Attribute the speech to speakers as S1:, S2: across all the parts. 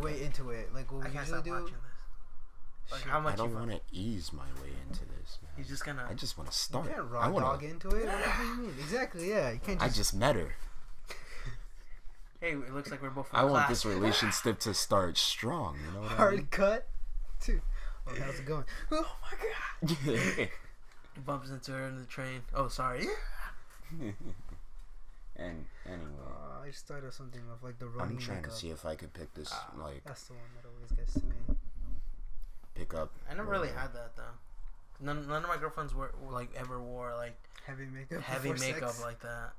S1: way into it. Like what we usually do.
S2: Watching this. Like how much
S3: I don't want to ease my way into this, man.
S2: He's just gonna.
S3: I just want to start.
S1: You can't raw dog into it. What do you mean? Exactly. Yeah. You can't.
S3: I just met her.
S2: Hey, it looks like we're both.
S3: I want this relationship to start strong. You know what
S1: hard
S3: I mean?
S1: cut. Too. Oh, how's it going? Oh my god.
S2: He bumps into her in the train. Oh, sorry.
S3: And anyway,
S1: I just thought of something of like the running.
S3: I'm trying
S1: makeup.
S3: to see if I could pick this. Like
S1: That's the one that always gets to me.
S3: pick up.
S2: I never really had that though. None of my girlfriends ever wore like
S1: Heavy makeup.
S2: like that.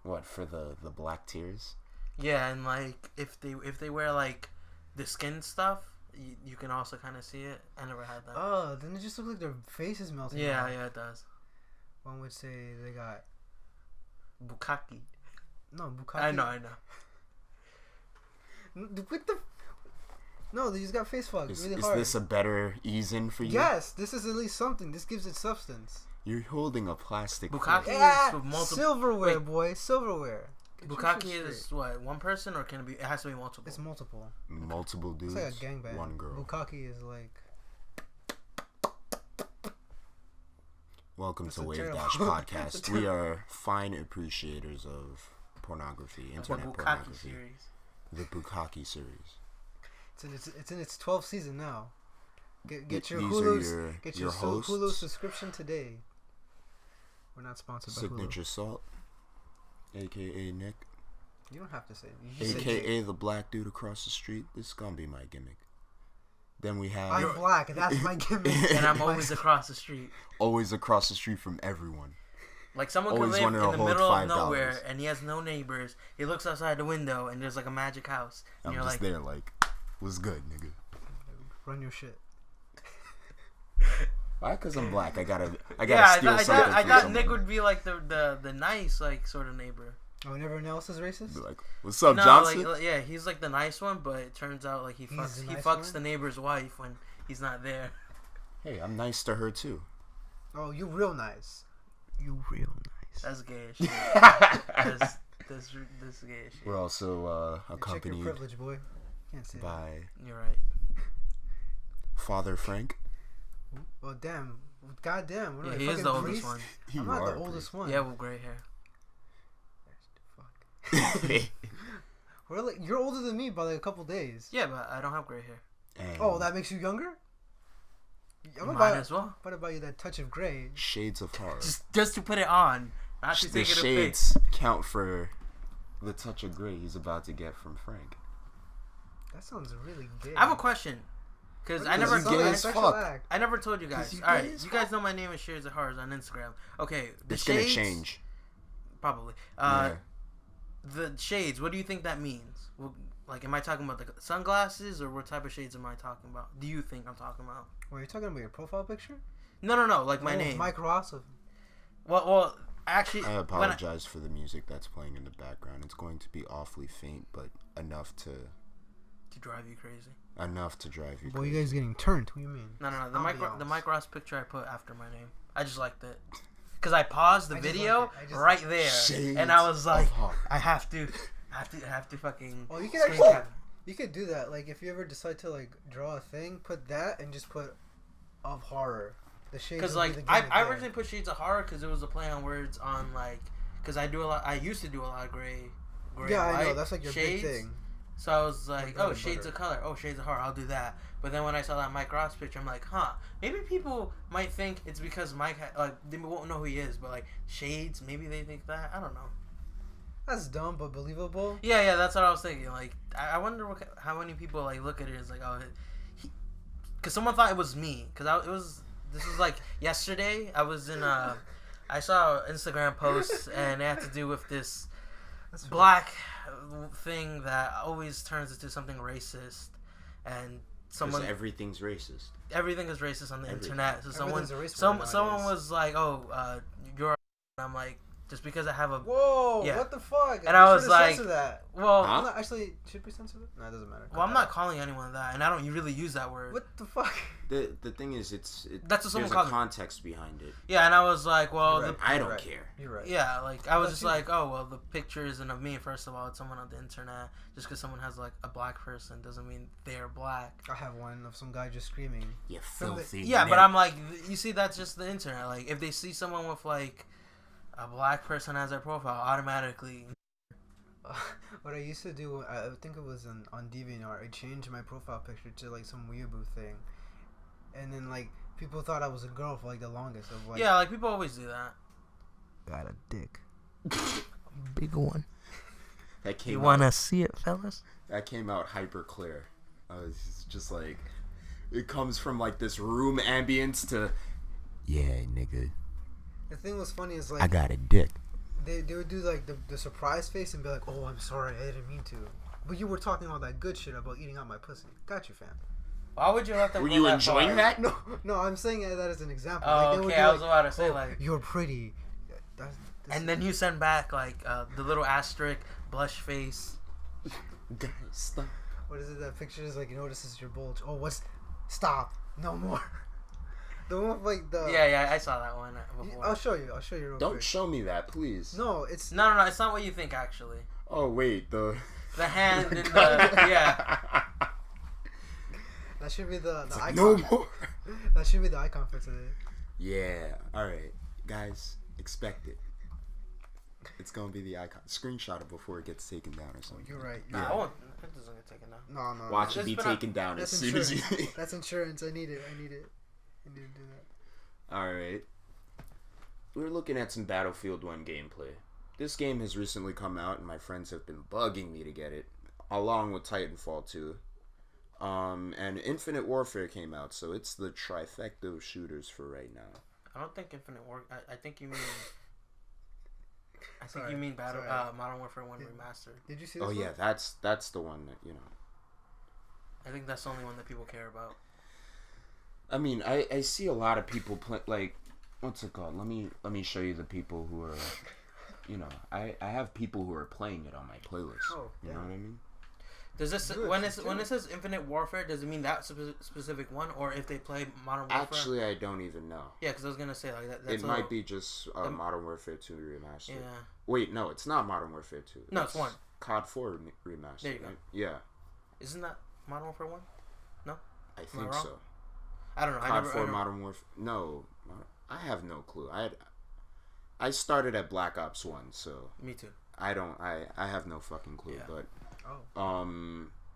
S3: What for the black tears?
S2: Yeah, and like if they wear like the skin stuff, you can also kind of see it. I never had that.
S1: Oh, then it just looks like their face is melting.
S2: Yeah, it does.
S1: One would say they got
S2: bukkake.
S1: No, bukkake.
S2: I know.
S1: What the? No, they just got face fucked really
S3: Is
S1: hard.
S3: this a better ease-in for you?
S1: Yes, this is at least something. This gives it substance.
S3: You're holding a plastic.
S2: Bukkake
S3: fish.
S2: is for multiple.
S1: Silverware, boy, silverware.
S2: Bukkake is what, one person or can it be? It has to be multiple.
S1: It's multiple.
S3: Multiple dudes.
S1: It's like a gangbang.
S3: One girl.
S1: Bukkake is like.
S3: Welcome to WaveDash
S1: terrible-
S3: podcast. We are fine appreciators of pornography, internet pornography.
S2: Series.
S3: The Bukkake series.
S1: It's in its 12th season now. Get your
S3: These
S1: Hulu.
S3: are
S1: Get
S3: your
S1: your
S3: hosts.
S1: Hulu subscription today. We're not sponsored by Hulu.
S3: Signaturesalt, aka Nick,
S1: You don't have to say it. You just say
S3: aka the black dude across the street. This is gonna be my gimmick. Then we have
S1: I'm black. That's my gimmick.
S2: And I'm always across the street.
S3: always across the street from everyone.
S2: Like someone could
S3: Always
S2: live in
S3: wanted to
S2: the
S3: hold
S2: middle of
S3: $5.
S2: nowhere and he has no neighbors. He looks outside the window and there's like a magic house. And
S3: I'm
S2: you're
S3: just
S2: like,
S3: there like, what's good, nigga?
S1: Run your shit.
S3: Why? Because I'm black. I gotta
S2: yeah,
S3: steal something
S2: I
S3: from
S2: thought
S3: someone.
S2: Nick would be like the nice like sort of neighbor.
S1: Oh, and everyone else is racist?
S3: Be like, what's up,
S2: No,
S3: Johnson?
S2: like yeah, he's like the nice one, but it turns out like he
S1: He's the nice
S2: fucks
S1: one?
S2: the neighbor's wife when he's not there.
S3: Hey, I'm nice to her too.
S1: Oh, you real nice. You real nice.
S2: That's gay as shit. that's gay as shit.
S3: We're also
S1: Check your
S3: accompanied
S1: privilege, boy. Can't say that.
S3: by
S2: You're right.
S3: Father Frank.
S1: Oh, damn. Goddamn. What
S2: Yeah,
S1: am I,
S2: he is
S1: fucking
S2: the oldest
S1: priest?
S2: one.
S1: I'm not the oldest one.
S2: Yeah, with gray hair.
S1: Fuck. We're like, you're older than me by like a couple days.
S2: Yeah, but I don't have gray hair.
S3: And
S1: Oh, that makes you younger? I'm
S2: Might as well.
S1: About to buy you that touch of gray.
S3: Shades of Horror.
S2: Just to put it on, not to
S3: The
S2: take it a
S3: shades count for the touch of gray he's about to get from Frank.
S1: That sounds really gay.
S2: I have a question. Because I never,
S3: Because you gay as fuck.
S2: I never told you guys.
S3: you
S2: All right,
S3: gay as
S2: you guys know my name is Shadesofhorror on Instagram. Okay, the
S3: It's
S2: shades,
S3: gonna change.
S2: probably.
S3: Yeah.
S2: The shades. What do you think that means? Like, am I talking about the sunglasses, or what type of shades am I talking about? Do you think I'm talking about?
S1: Wait, you're talking about your profile picture?
S2: No. Like my
S1: Oh,
S2: name.
S1: Mike Ross.
S2: Well, actually,
S3: I apologize for the music that's playing in the background. It's going to be awfully faint, but enough to
S2: drive you crazy.
S3: drive you
S1: Boy,
S3: crazy.
S1: you guys getting turned. What do you mean?
S2: No.
S1: Ambiance.
S2: The Mike Ross picture I put after my name. I just liked it. Because I paused the
S1: I just
S2: video
S1: like it. I just
S2: right there,
S3: Shades
S2: and I was like,
S3: of Horror.
S2: I have to fucking.
S1: Oh, you can
S2: screen
S1: actually,
S2: cap.
S1: you could do that. Like, if you ever decide to like draw a thing, put that and just put of horror. The shades.
S2: Because
S1: will be
S2: like
S1: the
S2: I
S1: gimmick there.
S2: originally put Shades of Horror because it was a play on words on like because I used to do a lot of gray.
S1: Yeah,
S2: and
S1: I know.
S2: white
S1: That's like your
S2: shades.
S1: big thing.
S2: So I was like,
S1: bread
S2: oh,
S1: and
S2: Shades
S1: butter.
S2: of Color. Oh, Shades of Horror. I'll do that. But then when I saw that Mike Ross picture, I'm like, huh? Maybe people might think it's because Mike they won't know who he is, but like Shades, maybe they think that. I don't know.
S1: That's dumb but believable.
S2: Yeah, that's what I was thinking. Like, I wonder how many people like look at it as like, oh, because someone thought it was me. Because this was like yesterday. I was in I saw an Instagram post and it had to do with this black thing that always turns into something racist, and someone
S3: everything's racist.
S2: everything is racist on the
S3: Everything.
S2: internet. So
S1: Everything's a race war
S2: someone
S1: nowadays.
S2: was like, oh, you're. And I'm like, just because I have a.
S1: Whoa!
S2: Yeah.
S1: What the fuck?
S2: And I was
S1: should've
S2: like,
S1: censored that.
S2: well,
S1: I'm not actually should we censor it? No, it doesn't matter.
S2: well, I'm not calling anyone that, and I don't really use that word.
S1: What the fuck?
S3: The thing is,
S2: That's what someone
S3: there's
S2: called
S3: a context behind it.
S2: Yeah, and I was like, well,
S1: You're right.
S3: I don't care.
S1: You're right.
S2: Yeah, like I was
S1: That's
S2: just
S1: you.
S2: like, oh well, the picture isn't of me. First of all, it's someone on the internet. Just because someone has like a black person doesn't mean they're black.
S1: I have one of some guy just screaming.
S3: You filthy.
S2: Yeah,
S3: nigger.
S2: but I'm like, you see, that's just the internet. Like, if they see someone with like a black person as their profile, automatically.
S1: What I used to do, I think it was on DeviantArt. I changed my profile picture to like some weeaboo thing, and then like people thought I was a girl for like the longest. Of like,
S2: Yeah, like people always do that.
S1: got a dick.
S2: Big one.
S3: That came
S2: You
S3: out,
S2: wanna see it, fellas?
S3: that came out hyper clear. It's just like it comes from like this room ambience to yeah, nigga.
S1: The thing was funny is like
S3: I got a dick.
S1: they would do like the surprise face and be like, "Oh, I'm sorry, I didn't mean to." But you were talking all that good shit about eating out my pussy. Got you, fam.
S2: Why would you have to?
S3: Were
S2: go
S3: you
S2: that
S3: enjoying
S2: far?
S3: that?
S1: No, I'm saying that as an example.
S2: Oh,
S1: like, they would
S2: okay.
S1: do,
S2: I was
S1: like,
S2: about to say
S1: "Oh,
S2: like,
S1: you're pretty." That's
S2: and then you send back like the little asterisk, blush face.
S3: Guys, stop.
S1: what is it? That picture is like, this is your bulge. Oh, what's? Stop. No more. The one with like the.
S2: Yeah, I saw that one before.
S1: I'll show you. I'll show you real
S3: Don't
S1: quick.
S3: show me that, please.
S1: No, it's
S2: No, it's not what you think actually.
S3: Oh wait, the
S2: hand in the yeah.
S1: that should be the
S3: It's
S1: icon.
S3: like, no more.
S1: That should be the icon for today.
S3: Yeah. All right, guys, expect it. It's gonna be the icon. Screenshot it before it gets taken down or something.
S1: You're right.
S2: Nah, it doesn't get taken down.
S1: No.
S3: Watch it
S2: It's
S3: be
S2: been
S3: taken down as
S1: That's
S3: soon as you.
S1: insurance. That's insurance. I need it. I need to do that.
S3: All right. We're looking at some Battlefield 1 gameplay. This game has recently come out, and my friends have been bugging me to get it, along with Titanfall 2. And Infinite Warfare came out, so it's the trifecta of shooters for right now.
S2: I don't think Infinite War. I think you mean.
S1: Sorry,
S2: you mean
S1: sorry.
S2: Modern Warfare 1 Remastered.
S1: Did you see this
S3: Oh
S1: one?
S3: yeah, that's the one that
S2: I think that's the only one that people care about.
S3: I mean, I see a lot of people play like, what's it called? Let me show you the people who are, I have people who are playing it on my playlist.
S1: Oh,
S3: you know what I mean?
S2: Does this
S1: Good,
S2: when it says Infinite Warfare? Does it mean that specific one, or if they play Modern Warfare?
S3: Actually, I don't even know.
S2: Yeah, because I was gonna say like that. That's
S3: It might be just Modern Warfare 2 Remastered.
S2: Yeah.
S3: Wait, no, it's not Modern Warfare 2.
S2: No, it's 1.
S3: COD 4 Remastered.
S2: There you go.
S3: Right? Yeah.
S2: Isn't that Modern Warfare 1? No.
S3: I
S2: I
S3: think
S2: wrong?
S3: so.
S2: I don't know.
S3: COD 4 Modern Warfare. No, I have no clue. I started at Black Ops 1, so
S2: Me too.
S3: I have no fucking clue.
S2: Yeah.
S3: But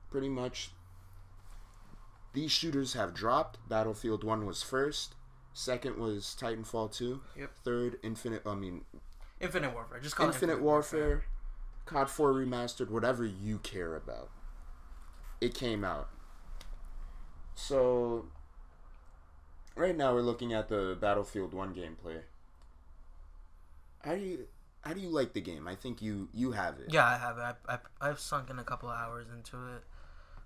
S3: pretty much these shooters have dropped. Battlefield 1 was first. Second was Titanfall 2.
S2: Yep.
S3: Third, Infinite
S2: Warfare. Just call it
S3: Infinite Warfare, COD 4 Remastered, whatever you care about. It came out. So right now we're looking at the Battlefield 1 gameplay. How do you like the game? I think you have it.
S2: Yeah, I have it. I've sunk in a couple of hours into it.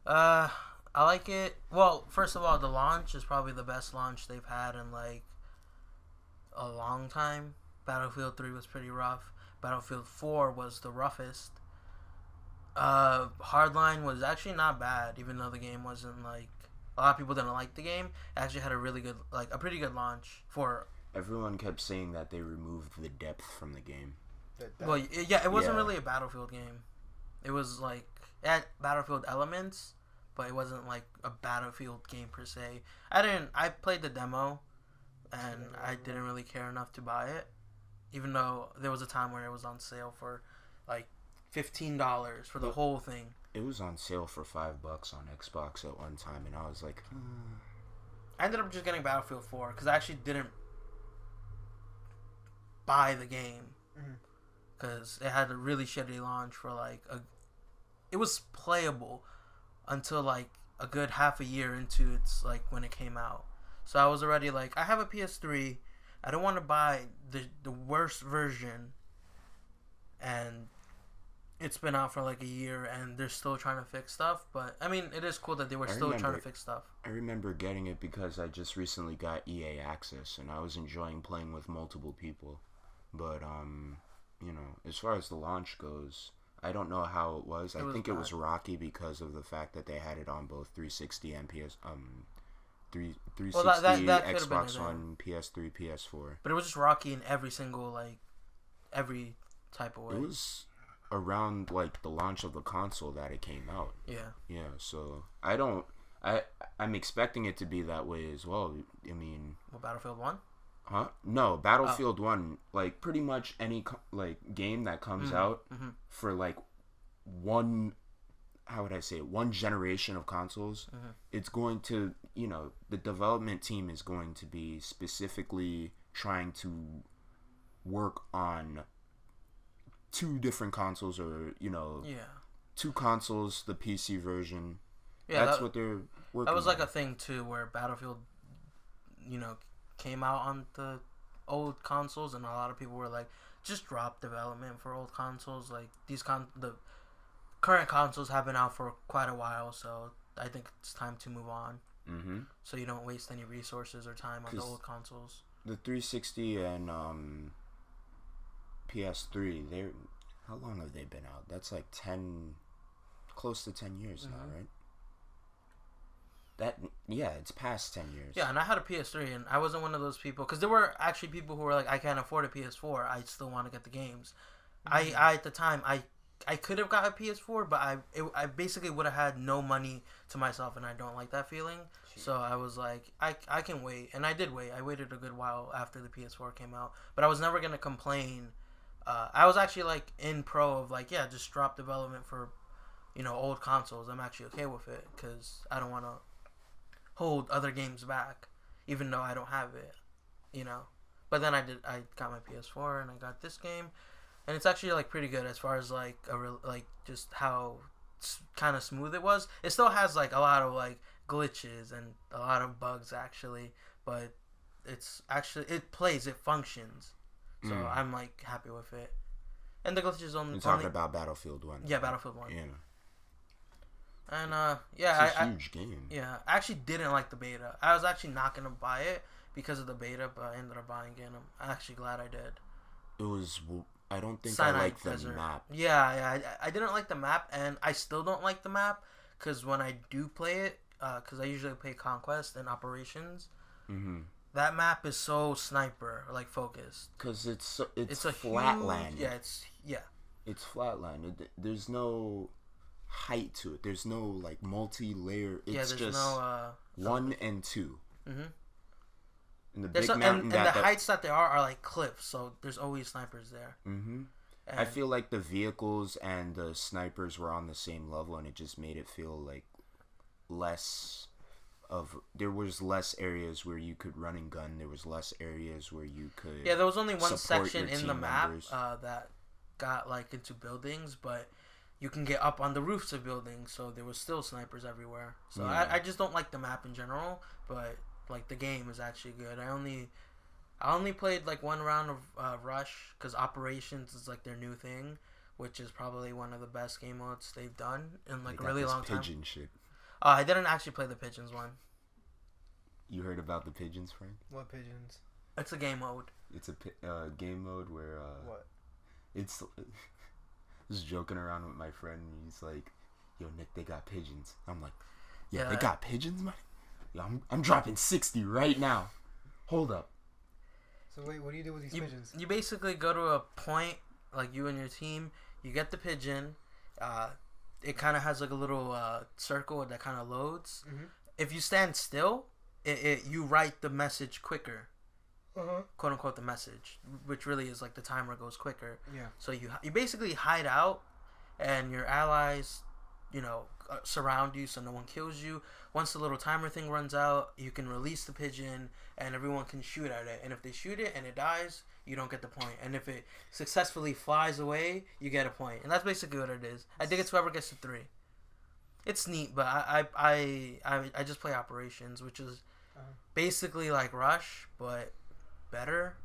S2: I like it. Well, first of all, the launch is probably the best launch they've had in like a long time. Battlefield 3 was pretty rough. Battlefield 4 was the roughest. Hardline was actually not bad, even though the game wasn't like a lot of people didn't like the game. It actually had a really good, like a pretty good launch for.
S3: Everyone kept saying that they removed the depth from the game.
S2: Well, yeah, it wasn't really a Battlefield game. It was like it had Battlefield elements, but it wasn't like a Battlefield game per se. I played the demo, and I didn't really care enough to buy it, even though there was a time where it was on sale for like $15 for the whole thing.
S3: It was on sale for $5 on Xbox at one time, and I was like,
S2: I ended up just getting Battlefield 4 because I actually didn't buy the game because it had a really shitty launch for like it was playable until like a good half a year into its like when it came out. So I was already like, I have a PS3, I don't want to buy the worst version, and it's been out for like a year and they're still trying to fix stuff. But I mean, it is cool that they were still trying to fix stuff.
S3: I remember getting it because I just recently got EA access and I was enjoying playing with multiple people. But as far as the launch goes, I don't know how it was. I think it was rocky because of the fact that they had it on both 360 and 360,
S2: that
S3: Xbox One, PS3, PS4.
S2: But it was just rocky in every single every type of way.
S3: It was around the launch of the console that it came out. Yeah. So I'm expecting it to be that way as well. I mean,
S2: Battlefield 1?
S3: Huh? No, Battlefield 1, pretty much any game that comes out for one, how would I say it, one generation of consoles, it's going to, the development team is going to be specifically trying to work on two different consoles, or two consoles, the PC version. Yeah, that's what they're working on.
S2: That was a thing too, where Battlefield, came out on the old consoles, and a lot of people were like, just drop development for old consoles. The current consoles have been out for quite a while, so I think it's time to move on. So you don't waste any resources or time on the old consoles.
S3: The 360 and PS3, how long have they been out? That's close to 10 years now, right? It's past 10 years.
S2: Yeah, and I had a PS3, and I wasn't one of those people, because there were actually people who were like, I can't afford a PS4, I still want to get the games. I at the time, I could have got a PS4, but I basically would have had no money to myself, and I don't like that feeling. Jeez. So I was like, I can wait, and I did wait. I waited a good while after the PS4 came out, but I was never going to complain. I was actually in pro of just drop development for, old consoles. I'm actually okay with it, because I don't want to hold other games back, even though I don't have it, But then I got my PS4, and I got this game, and it's actually pretty good as far as just how kind of smooth it was. It still has a lot of glitches and a lot of bugs actually, but it plays, it functions, so I'm happy with it. And the glitches only.
S3: You're talking about Battlefield 1.
S2: Yeah, Battlefield 1.
S3: Yeah.
S2: And
S3: it's a huge game.
S2: Yeah, I actually didn't like the beta. I was actually not gonna buy it because of the beta, but I ended up buying it, and I'm actually glad I did.
S3: It was. I don't think I liked the map.
S2: Yeah, I didn't like the map, and I still don't like the map, because when I do play it, because I usually play Conquest and Operations, that map is so sniper focused.
S3: Because it's a flatland. It's flatland. There's no height to it. There's no multi-layer. It's just no 1 and 2. And the big mountain
S2: and the heights that there are cliffs, so there's always snipers there.
S3: I feel like the vehicles and the snipers were on the same level, and it just made it feel less of. There was less areas where you could run and gun. There was less areas where you could.
S2: Yeah, there was only one section in the map that got into buildings, but you can get up on the roofs of buildings, so there was still snipers everywhere. So I just don't like the map in general, but the game is actually good. I only played one round of Rush, because Operations is their new thing, which is probably one of the best game modes they've done in a really long time.
S3: Pigeon shit.
S2: I didn't actually play the pigeons one.
S3: You heard about the pigeons, Frank?
S1: What pigeons?
S2: It's a game mode.
S3: It's a game mode where
S1: what?
S3: It's just joking around with my friend, and he's like, "Yo, Nick, they got pigeons." I'm like, "Yeah, they got pigeons, man? Yo, I'm dropping 60 right now. Hold up."
S1: So wait, what do you do with these pigeons?
S2: You basically go to a point, you and your team. You get the pigeon. It kind of has a little circle that kind of loads. If you stand still, you write the message quicker. Quote unquote the message, which really is the timer goes quicker.
S1: Yeah.
S2: So you basically hide out, and your allies, surround you so no one kills you. Once the little timer thing runs out, you can release the pigeon, and everyone can shoot at it. And if they shoot it and it dies, you don't get the point. And if it successfully flies away, you get a point. And that's basically what it is. I think it's whoever gets to 3. It's neat, but I just play Operations, which is basically like Rush, but better.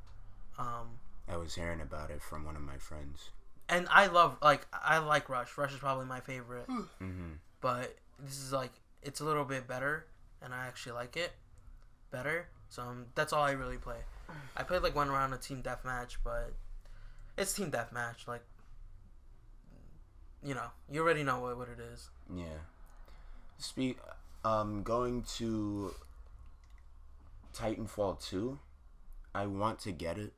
S3: I was hearing about it from one of my friends.
S2: And I like Rush. Rush is probably my favorite. But this is it's a little bit better, and I actually like it better. So that's all I really play. I played one round of team deathmatch, but it's team deathmatch. Like, you already know what it is.
S3: Yeah. Going to Titanfall 2, I want to get it,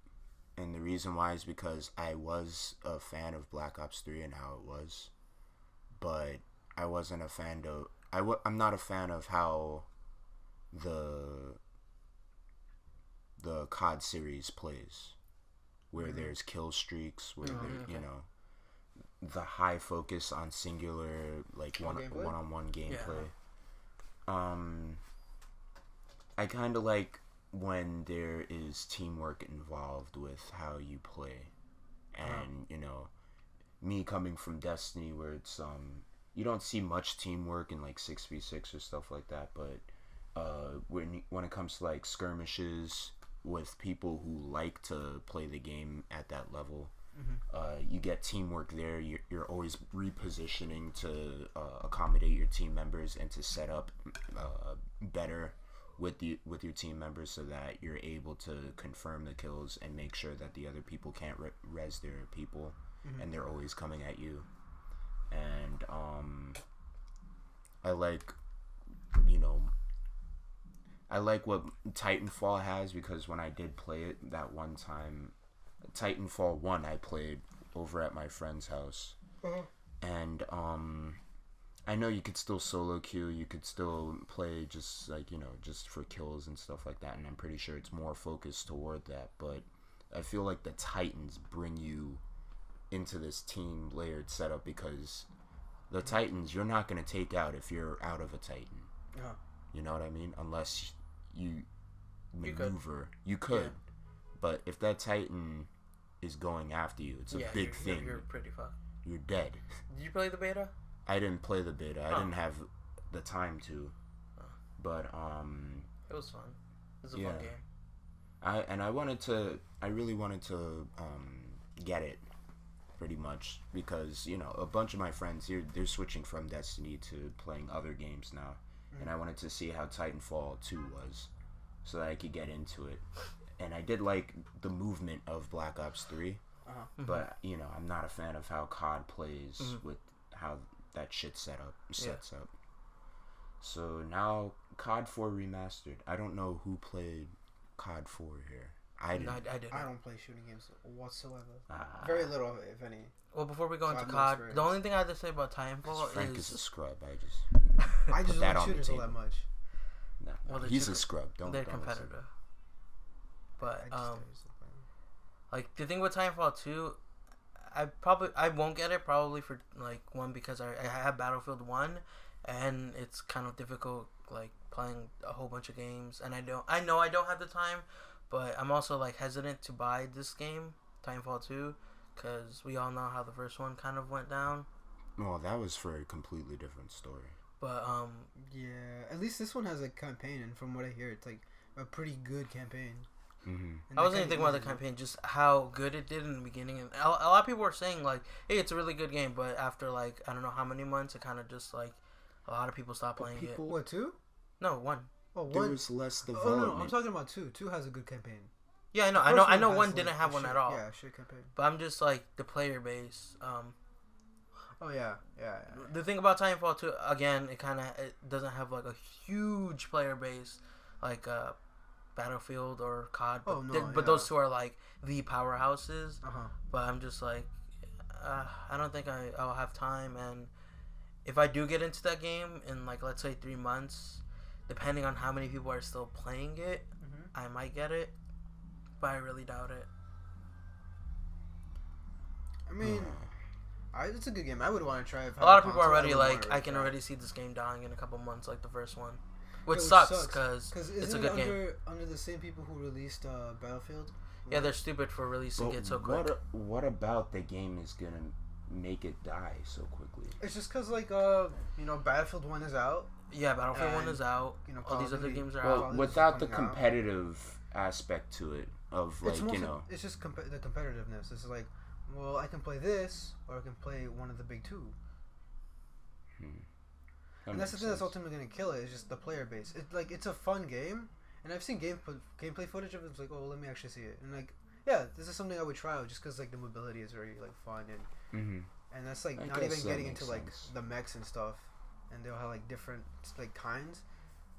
S3: and the reason why is because I was a fan of Black Ops 3 and how it was, but I wasn't a fan of... I'm not a fan of how the COD series plays, where there's kill streaks, where the high focus on singular, like one-on-one gameplay. I kind of like when there is teamwork involved with how you play, and me coming from Destiny, where it's you don't see much teamwork in like 6v6 or stuff like that, but when it comes to like skirmishes with people who like to play the game at that level, you get teamwork there. You're always repositioning to accommodate your team members and to set up better with your team members so that you're able to confirm the kills and make sure that the other people can't res their people, and they're always coming at you. And I like what Titanfall has, because when I did play it that one time, Titanfall 1 I played over at my friend's house, and I know you could still solo queue, you could still play just like just for kills and stuff like that, and I'm pretty sure it's more focused toward that, but I feel like the Titans bring you into this team layered setup, because the Titans you're not going to take out if you're out of a Titan. You know what I mean? Unless you maneuver. You could. But if that Titan is going after you, it's a big thing.
S2: You're pretty fucked.
S3: You're dead.
S2: Did you play the beta?
S3: I didn't play the beta. I didn't have the time to. But
S2: it was fun. It was a fun game.
S3: I really wanted to get it, pretty much, because a bunch of my friends here, they're switching from Destiny to playing other games now, and I wanted to see how Titanfall 2 was, so that I could get into it. And I did like the movement of Black Ops 3, but I'm not a fan of how COD plays with how that shit sets up. So now COD 4 remastered. I don't know who played COD 4 here. I didn't.
S1: I don't play shooting games whatsoever. Very little, if any.
S2: Well, before we go into COD, the only thing I have to say about Titanfall
S3: Frank is a scrub.
S1: I just don't shooters all that much.
S3: No, he's a scrub.
S2: They're competitive. But like the thing with Titanfall 2, I won't get it probably for like one, because I have Battlefield 1, and it's kind of difficult like playing a whole bunch of games, and I know I don't have the time, but I'm also like hesitant to buy this game, Titanfall 2, because we all know how the first one kind of went down.
S3: Well, that was for a completely different story.
S2: But
S1: at least this one has a campaign, and from what I hear, it's like a pretty good campaign.
S2: I wasn't even thinking about the campaign, just how good it did in the beginning, and a lot of people were saying like, hey, it's a really good game, but after like I don't know how many months, it kind of just like a lot of people stopped playing it.
S1: What, 2?
S2: No, 1.
S1: Oh,
S3: there was less development.
S1: No, I'm talking about 2. 2 has a good campaign.
S2: Yeah, I know 1 didn't have one at all.
S1: Yeah, shit campaign.
S2: But I'm just like the player base.
S1: Oh yeah.
S2: The thing about Titanfall 2, again, it doesn't have like a huge player base like Battlefield or COD, but those two are like the powerhouses. But I'm just like, I don't think I'll have time, and if I do get into that game in like let's say 3 months, depending on how many people are still playing it, I might get it, but I really doubt it.
S1: I mean, it's a good game. I would want to try it.
S2: A lot of people are already like, I can already see this game dying in a couple months, like the first one. Which sucks, because it's a good game.
S1: Under the same people who released Battlefield?
S2: Yeah, they're stupid for releasing it so quick.
S3: What about the game is going to make it die so quickly?
S1: It's just because, like, Battlefield 1 is out.
S2: Yeah, Battlefield 1 is out. All these other games are out.
S3: Without the competitive aspect to it, of, like,
S1: It's just the competitiveness. It's like, well, I can play this, or I can play one of the big two. And that's the thing that's ultimately going to kill it, is just the player base. It's a fun game, and I've seen gameplay footage of it. It's like, oh, let me actually see it. And like, yeah, this is something I would try out just because like the mobility is very like fun and that's like
S3: I
S1: not
S3: guess
S1: even
S3: that
S1: getting
S3: makes
S1: into like
S3: sense.
S1: the mechs and stuff, and they'll have like different like kinds.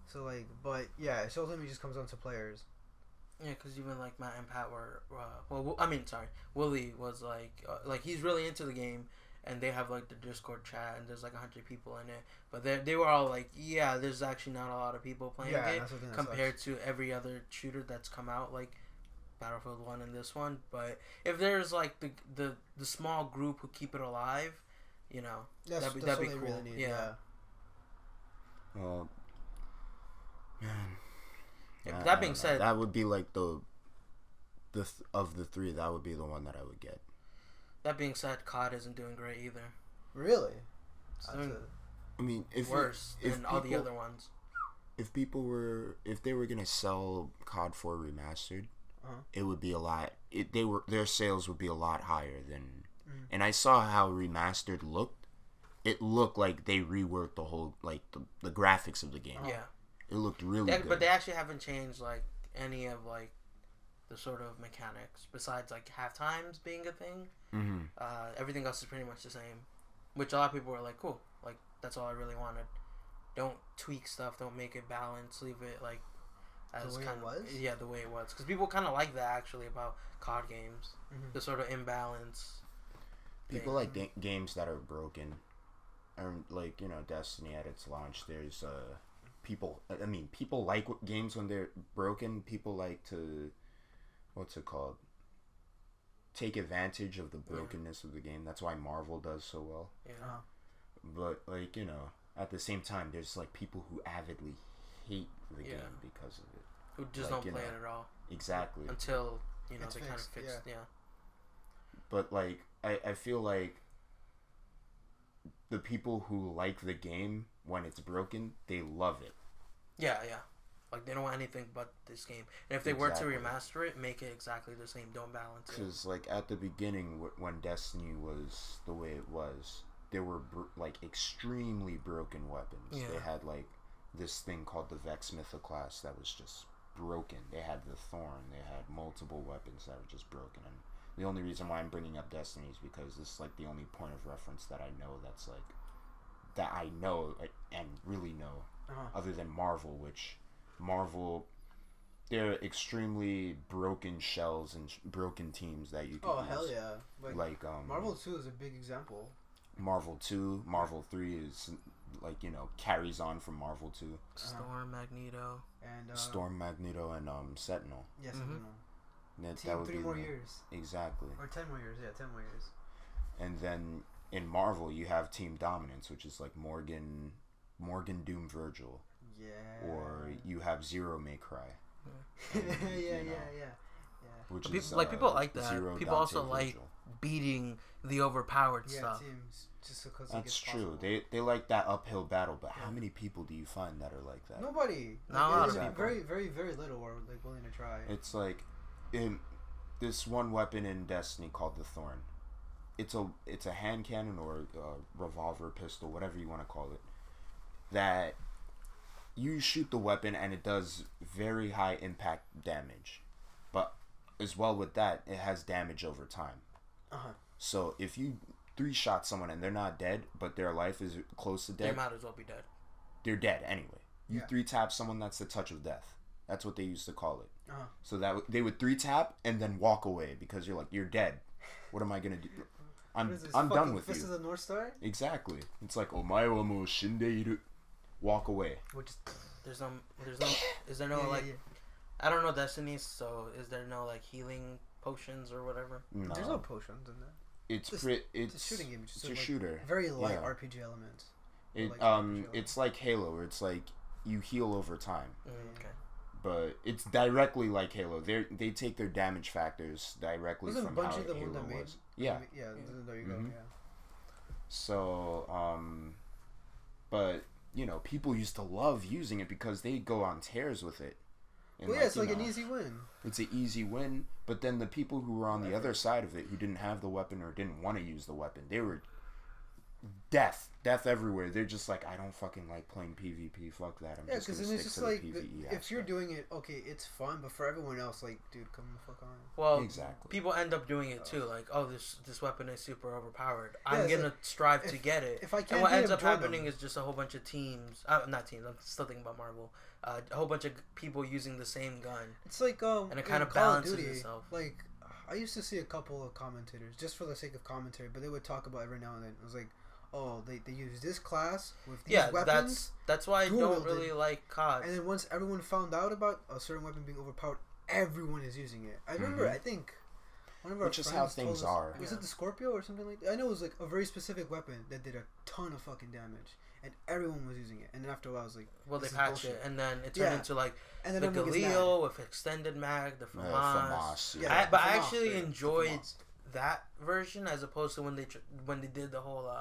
S1: So like, but yeah, it ultimately just comes down to players.
S2: Yeah, because even like Matt and Pat were, I mean, sorry, Willie was like he's really into the game, and they have like the Discord chat, and there's like 100 people in it. But they were all like, yeah, there's actually not a lot of people playing
S1: Yeah,
S2: it
S1: that's the thing that
S2: compared to every other shooter that's come out, like Battlefield 1 and this one. But if there's like the small group who keep it alive, you know,
S1: That's
S2: that'd
S1: what
S2: be
S1: they
S2: cool.
S1: really need.
S2: Yeah.
S3: Well, man.
S2: Yeah,
S3: I
S2: that being
S3: don't know.
S2: said,
S3: that would be like of the three, that would be the one that I would get.
S2: that being said, COD isn't doing great either.
S1: Really.
S2: It's
S1: That's
S2: doing
S3: I mean, if
S2: worse
S3: if
S2: than all the other ones.
S3: if they were gonna sell COD 4 remastered, it would be a lot. Their sales would be a lot higher than. And I saw how remastered looked. It looked like they reworked the whole like the graphics of the game.
S2: Yeah.
S3: It looked really good.
S2: But they actually haven't changed like any of like the sort of mechanics besides like half times being a thing. Everything else is pretty much the same, which a lot of people were like, cool, like that's all I really wanted. Don't tweak stuff, don't make it balanced, leave it like as
S1: The way
S2: kind
S1: it was?
S2: Yeah, the way it was, because people kind of like that actually about COD games, the sort of imbalance.
S3: People like games that are broken, and like Destiny at its launch. There's people. I mean, people like games when they're broken. People like to, what's it called? Take advantage of the brokenness of the game. That's why Marvel does so well.
S2: Yeah.
S3: But like at the same time, there's like people who avidly hate the game because of it.
S2: Who just
S3: like,
S2: don't play it at all.
S3: Exactly.
S2: Until
S1: It's
S2: they kind of
S1: fixed,
S2: fix. Yeah.
S3: But like I feel like the people who like the game when it's broken, they love it.
S2: Yeah. Like they don't want anything but this game. And if they were to remaster it, make it exactly the same. Don't balance it.
S3: Because like at the beginning, when Destiny was the way it was, there were like extremely broken weapons.
S2: Yeah.
S3: They had like this thing called the Vex Mythoclast that was just broken. They had the Thorn. They had multiple weapons that were just broken. And the only reason why I'm bringing up Destiny is because this is like the only point of reference that I know that's like that I know and really know, other than Marvel, which Marvel, they're extremely broken shells and broken teams that you can use.
S1: Hell yeah!
S3: Like
S1: Marvel 2 is a big example.
S3: Marvel 2, Marvel 3 is like carries on from Marvel 2.
S2: Storm, Magneto,
S1: and
S3: Storm, Magneto, and Sentinel.
S1: Yes,
S3: That would
S1: 3
S3: be
S1: more years.
S3: Exactly.
S1: Or 10 more years. Yeah, 10 more years.
S3: And then in Marvel, you have Team Dominance, which is like Morgan, Doom, Virgil.
S1: Yeah.
S3: Or you have Zero May Cry.
S1: Yeah.
S3: Which
S2: people,
S3: is
S2: people like that.
S3: Zero,
S2: People
S3: Dante,
S2: also like
S3: Virgil.
S2: beating the overpowered
S1: Yeah,
S2: stuff.
S1: teams. Just because
S3: That's true. They like that uphill battle, but how many people do you find that are like that?
S1: Nobody.
S2: Not a lot of
S1: There's
S2: people.
S1: Very, very, very little are like willing to try.
S3: It's like in this one weapon in Destiny called the Thorn. It's a hand cannon or a revolver, pistol, whatever you want to call it. That you shoot the weapon and it does very high impact damage, but as well with that, it has damage over time. So if you 3-shot someone and they're not dead, but their life is close to dead,
S2: They might as well be dead.
S3: they're dead anyway. You
S1: Yeah.
S3: 3-tap someone, that's the touch of death. That's what they used to call it. So that they would 3-tap and then walk away because you're like, you're dead. What am I gonna do? I'm done with you.
S1: Fist of the North Star?
S3: Exactly. It's like omae wa mou shindeiru. Walk away.
S1: Which is
S2: Is there no I don't know Destiny, so is there no like healing potions or whatever?
S3: No.
S1: There's no potions in there.
S3: It's
S1: It's
S3: it's
S1: a shooting game.
S3: It's a shooter.
S1: Very light
S3: Yeah.
S1: RPG elements.
S3: It's like Halo, where it's like you heal over time.
S2: Okay.
S3: But it's directly like Halo. They take their damage factors directly
S1: Wasn't
S3: from how
S1: Bungie the
S3: Halo
S1: one that made?
S3: was. Yeah.
S1: Yeah. There you go.
S3: Mhm.
S1: Yeah.
S3: So, but people used to love using it because they go on tears with it. And
S1: Well, yeah, it's like an easy win.
S3: It's an easy win, but then the people who were on the other side of it, who didn't have the weapon or didn't want to use the weapon, they were death everywhere. They're just like, I don't fucking like playing PvP. Fuck that. I'm just gonna stick to the PvE
S1: if you're doing it, okay, it's fun, but for everyone else, like, dude, come the fuck on.
S2: Well,
S3: exactly.
S2: People end up doing it too. Like, oh, this weapon is super overpowered. I'm gonna strive to get it.
S1: If I can't,
S2: and what ends up happening is just a whole bunch of teams. Not teams. I'm still thinking about Marvel. A whole bunch of people using the same gun.
S1: It's like
S2: and it kind of balances itself.
S1: Like, I used to see a couple of commentators just for the sake of commentary, but they would talk about every now and then. It was like, oh, they use this class with these weapons.
S2: That's why I don't really like COD.
S1: And then once everyone found out about a certain weapon being overpowered, everyone is using it. I remember, I think, one of our friends
S3: how things are.
S1: Was it the Scorpio or something like that? I know it was like a very specific weapon that did a ton of fucking damage, and everyone was using it. And then after a while, I was like,
S2: well, they patched it, and then it turned into like
S1: and then
S2: the Galil with extended mag, the FAMAS.
S1: But
S2: I actually enjoyed that version as opposed to when they did the whole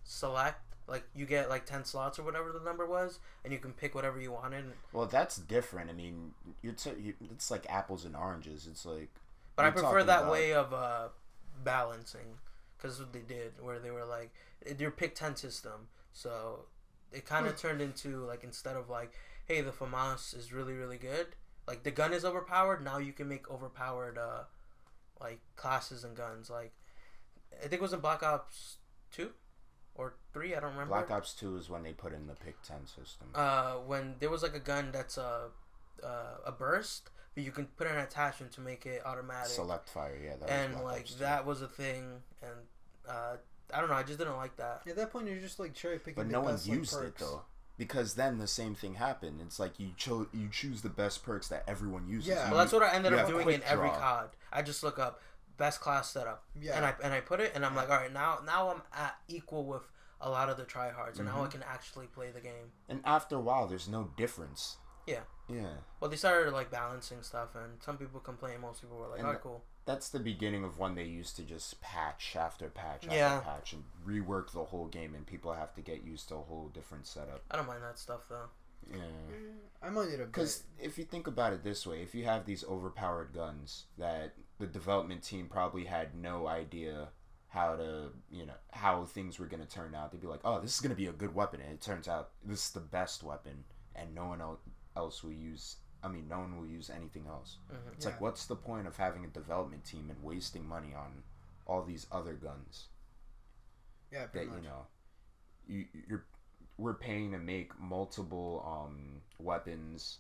S2: select, like you get like 10 slots or whatever the number was, and you can pick whatever you wanted.
S3: Well, that's different. I mean, it's like apples and oranges. It's like,
S2: but I prefer that way of balancing, because that's what they did, where they were like your pick 10 system. So it kind of turned into like, instead of like, hey, the FAMAS is really really good, like the gun is overpowered. Now you can make overpowered like classes and guns. Like I think it was in Black Ops 2 or 3, I don't remember.
S3: Black Ops 2 is when they put in the pick 10 system.
S2: When there was like a gun that's a burst, but you can put an attachment to make it automatic.
S3: Select fire, yeah.
S2: That was a thing, and I don't know, I just didn't like that.
S1: At that point, you're just like cherry picking.
S3: But no one used it though, because then the same thing happened. It's like you choose the best perks that everyone uses.
S1: Yeah.
S2: Well, that's what I ended up doing in every COD. I just look up best class setup, and I put it, and I'm like, all right, now I'm at equal with a lot of the tryhards, and now I can actually play the game.
S3: And after a while, there's no difference.
S2: Yeah.
S3: Yeah.
S2: Well, they started like balancing stuff, and some people complain. Most people were like, "Oh, cool."
S3: That's the beginning of when they used to just patch after patch after patch and rework the whole game, and people have to get used to a whole different setup.
S2: I don't mind that stuff though.
S3: Yeah.
S1: I mind it a bit.
S3: Because if you think about it this way, if you have these overpowered guns that the development team probably had no idea how to, how things were going to turn out, they'd be like, oh, this is going to be a good weapon, and it turns out this is the best weapon, and no one else will use, no one will use anything else. Mm-hmm. It's like, what's the point of having a development team and wasting money on all these other guns?
S1: Yeah, pretty much.
S3: We're paying to make multiple weapons,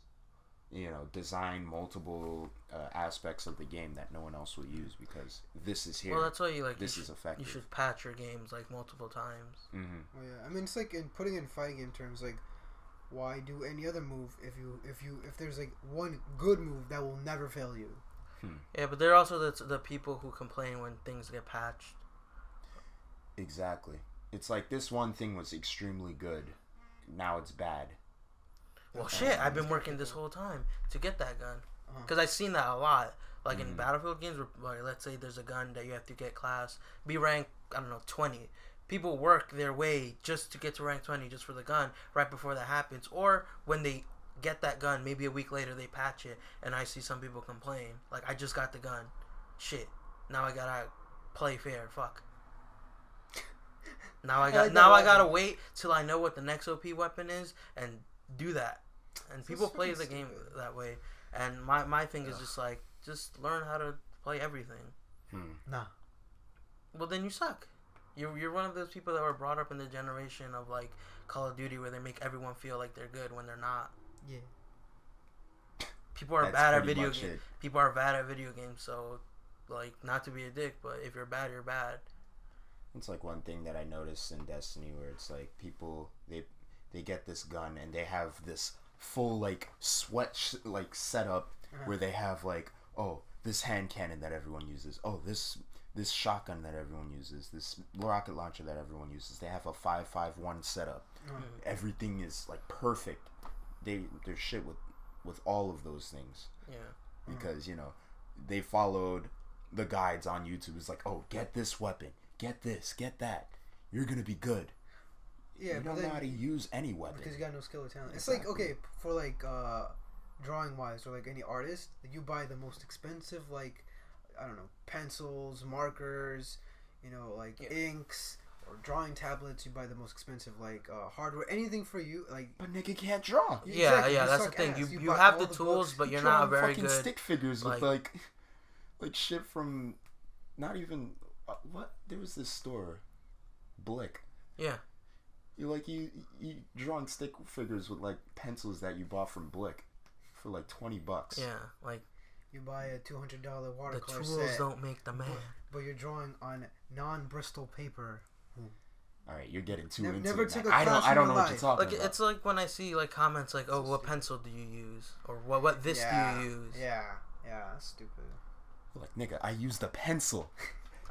S3: design multiple aspects of the game that no one else will use because this is here.
S2: Well, that's why
S3: this is effective.
S2: You should patch your games like multiple times.
S3: Mm-hmm.
S1: Oh yeah, it's like putting in fighting game terms, like, why do any other move if there's like one good move that will never fail you?
S2: Yeah, but there are also the people who complain when things get patched.
S3: Exactly. It's like this one thing was extremely good, now it's bad.
S2: Well, shit, I've been working this whole time to get that gun. Because I've seen that a lot. Like in Battlefield games, where let's say there's a gun that you have to get class, be rank, 20. People work their way just to get to rank 20 just for the gun right before that happens. Or when they get that gun, maybe a week later they patch it, and I see some people complain. Like, I just got the gun. Shit. Now I gotta play fair. Fuck. Now I gotta wait till I know what the next OP weapon is and do that. And people play the game that way. And my thing is just learn how to play everything.
S1: Nah.
S2: Well, then you suck. You're one of those people that were brought up in the generation of like Call of Duty where they make everyone feel like they're good when they're not.
S1: Yeah.
S2: People are bad at video games. People are bad at video games. So, like, not to be a dick, but if you're bad, you're bad.
S3: It's like one thing that I noticed in Destiny where it's like people they get this gun and they have this full like setup where they have like, oh, this hand cannon that everyone uses, oh, this shotgun that everyone uses, this rocket launcher that everyone uses. They have a 5.5.1 setup. Everything is like perfect. They're shit with all of those things.
S2: Yeah.
S3: Because they followed the guides on YouTube. It's like, oh, get this weapon, get this, get that. You're gonna be good.
S1: Yeah,
S3: you don't know how to use any weapon
S1: because you got no skill or talent. Exactly. It's like, okay, for like drawing wise or like any artist, you buy the most expensive, like, I don't know, pencils, markers, like inks, drawing tablets. You buy the most expensive hardware, anything for you. Like,
S3: But nigga can't draw.
S2: Yeah,
S1: exactly,
S2: yeah,
S1: you
S2: that's the
S1: suck
S2: thing.
S1: ass.
S2: You
S1: buy
S2: have
S1: all
S2: the tools,
S1: books.
S2: but you're
S3: Drawing
S2: not a very
S3: fucking
S2: good.
S3: stick figures with
S2: like-
S3: like shit from not even what there was this store, Blick.
S2: Yeah.
S3: You drawing stick figures with like pencils that you bought from Blick for like $20.
S2: Yeah, like
S1: You buy a $200
S2: the
S1: watercolor
S2: tools
S1: set,
S2: don't make the man.
S1: but you're drawing on non-Bristol paper.
S3: All right, you're getting too
S1: Never-
S3: into
S1: never
S3: it.
S1: took
S3: man.
S1: a
S3: I
S1: class
S3: don't
S1: in
S3: know
S1: your
S3: what you're
S1: life.
S3: talking
S2: Like
S3: about.
S2: it's like when I see like comments like, "Oh, what pencil do you use?" or "What this
S1: Yeah,
S2: do you use?"
S1: Yeah, that's stupid.
S3: Like nigga, I used a pencil.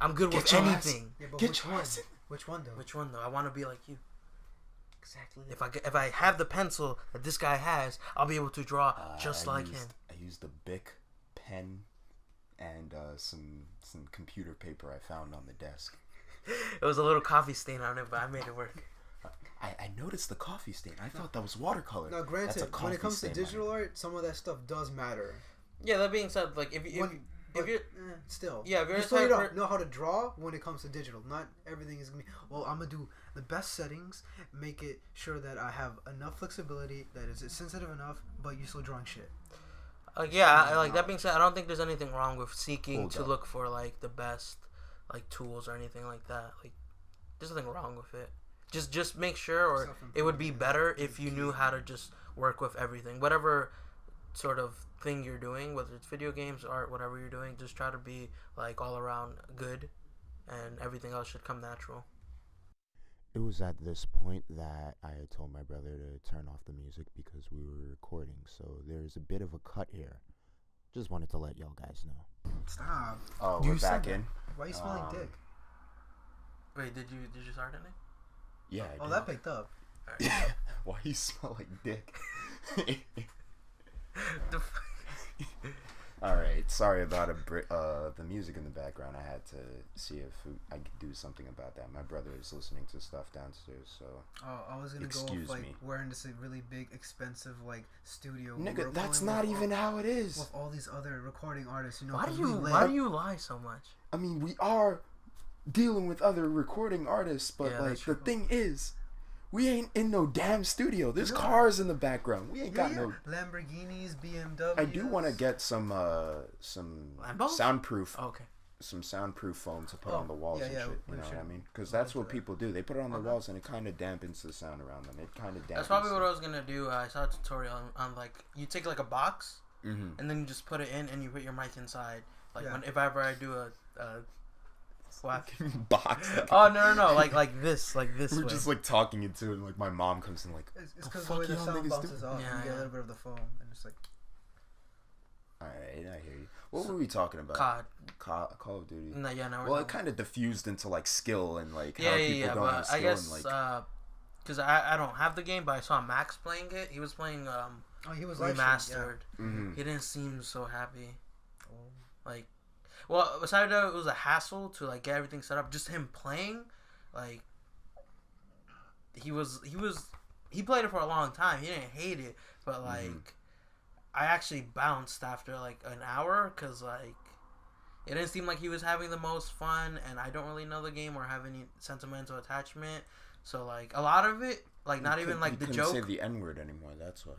S2: I'm good
S3: Get
S2: with
S3: your ass-
S2: anything.
S1: Yeah, but
S3: Get
S1: which
S3: your
S1: one?
S3: ass in.
S1: Which one though?
S2: Which one though? I want to be like you.
S1: Exactly.
S2: If I have the pencil that this guy has, I'll be able to draw just
S3: I
S2: like
S3: used,
S2: him.
S3: I used a Bic pen and some computer paper I found on the desk.
S2: It was a little coffee stain on it, but I made it work.
S3: I noticed the coffee stain. I thought that was watercolor.
S1: Now,
S3: That's a
S1: granted, when
S3: coffee
S1: it comes to
S3: stain,
S1: digital
S3: man.
S1: art, some of that stuff does matter.
S2: Yeah, that being said, like if you're
S1: Still,
S2: Yeah, if you're
S1: you
S2: the
S1: still
S2: type
S1: don't know how to draw when it comes to digital. Not everything is gonna be. Well, I'm gonna do the best settings, make it sure that I have enough flexibility, that is sensitive enough, but you're still drawing shit.
S2: like that being said, I don't think there's anything wrong with seeking
S3: Hold
S2: to
S3: up.
S2: look for like the best like tools or anything like that. Like there's nothing wrong with it. Just make sure, or it would be better if you knew how to just work with everything, whatever sort of thing you're doing, whether it's video games, art, whatever you're doing. Just try to be like all around good, and everything else should come natural.
S4: It was at this point that I had told my brother to turn off the music because we were recording, so there's a bit of a cut here. Just wanted to let y'all guys know.
S1: Stop.
S3: Oh,
S1: You
S3: we're
S1: said
S3: back
S1: that.
S3: in.
S1: Why are you smelling dick?
S2: Wait, did you start it?
S3: Yeah. I
S1: Oh,
S3: did.
S1: that picked up.
S3: Why you smell like dick? All right. Sorry about the music in the background. I had to see if I could do something about that. My brother is listening to stuff downstairs, so.
S1: Oh, I was gonna
S3: Excuse
S1: go with
S3: me.
S1: wearing this really big, expensive studio.
S3: Nigga,
S1: We're
S3: that's
S1: going
S3: not
S1: with
S3: even how it is.
S1: With all these other recording artists,
S2: Why
S1: 'cause
S2: do
S1: we
S2: you
S1: live-
S2: why do you lie so much?
S3: I mean, we are dealing with other recording artists, but
S2: Yeah,
S3: like
S2: that's
S3: the
S2: true.
S3: thing is, we ain't in no damn studio. There's cars in the background. We ain't got no.
S1: Lamborghinis, BMWs.
S3: I do want to get some
S2: Lambos?
S3: soundproof,
S2: Oh, okay.
S3: some soundproof foam to put
S1: Oh,
S3: on the walls
S1: yeah,
S3: and
S1: yeah,
S3: shit.
S1: we
S3: You know what I
S1: should
S3: mean? Because
S1: look
S3: that's what
S1: into that.
S3: people do. They put it on the walls and it kind of dampens the sound around them. It kind of dampens.
S2: That's probably what I was gonna do. I saw a tutorial on like you take like a box
S3: Mm-hmm.
S2: and then you just put it in and you put your mic inside. Like
S1: Yeah.
S2: if ever I do a what?
S3: Box.
S2: Oh no like this
S3: We're
S2: way.
S3: just like talking into it, and like my mom comes in like,
S1: It's
S3: "The
S1: because the
S3: fuck
S1: way the
S3: y'all
S1: sound
S3: niggas
S1: bounces
S3: do?"
S1: off,
S2: Yeah,
S1: you get
S2: yeah.
S1: a little bit of the foam, and it's like.
S3: Alright, I hear you. What were we talking about?
S2: COD.
S3: Call of Duty.
S2: No, yeah, no.
S3: Well, it kind of diffused into like skill and like
S2: yeah,
S3: how
S2: yeah,
S3: people
S2: yeah.
S3: don't have
S2: But
S3: skill
S2: I guess
S3: and like.
S2: because I don't have the game, but I saw Max playing it. He was playing
S1: Oh, he was live
S2: remastered.
S3: Mhm.
S2: He didn't seem so happy.
S1: Oh.
S2: Like, well, besides that, it was a hassle to like get everything set up. Just him playing, like, he played it for a long time. He didn't hate it, but like, I actually bounced after like an hour because like, it didn't seem like he was having the most fun, and I don't really know the game or have any sentimental attachment. So like, a lot of it, like, not even like the
S3: couldn't
S2: joke.
S3: say the N word anymore. That's why.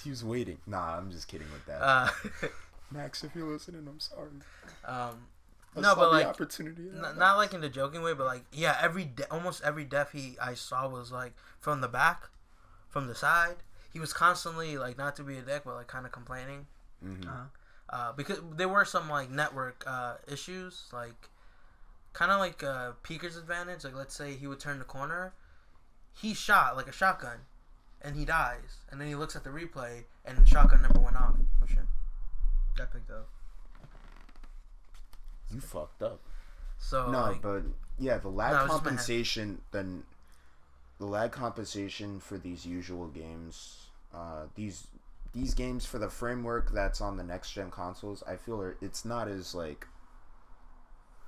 S3: He was waiting. Nah, I'm just kidding with that. Max, if you're listening, I'm sorry. I
S2: no,
S3: saw
S2: but
S3: the
S2: like,
S3: opportunity.
S2: not like in the joking way, but like, yeah, almost every death I saw was like from the back, from the side. He was constantly like, not to be a dick, but like kind of complaining.
S3: Mm-hmm.
S2: Because there were some like network issues, like kind of like Peeker's advantage. Like, let's say he would turn the corner, he shot like a shotgun, and he dies, and then he looks at the replay, and the shotgun never went off. Oh shit!
S1: That picked up.
S3: You fucked up.
S2: So
S3: No,
S2: like,
S3: but yeah, the lag
S2: No, it was just my
S3: compensation. Then the lag compensation for these usual games, these games for the framework that's on the next gen consoles, I feel it's not as like.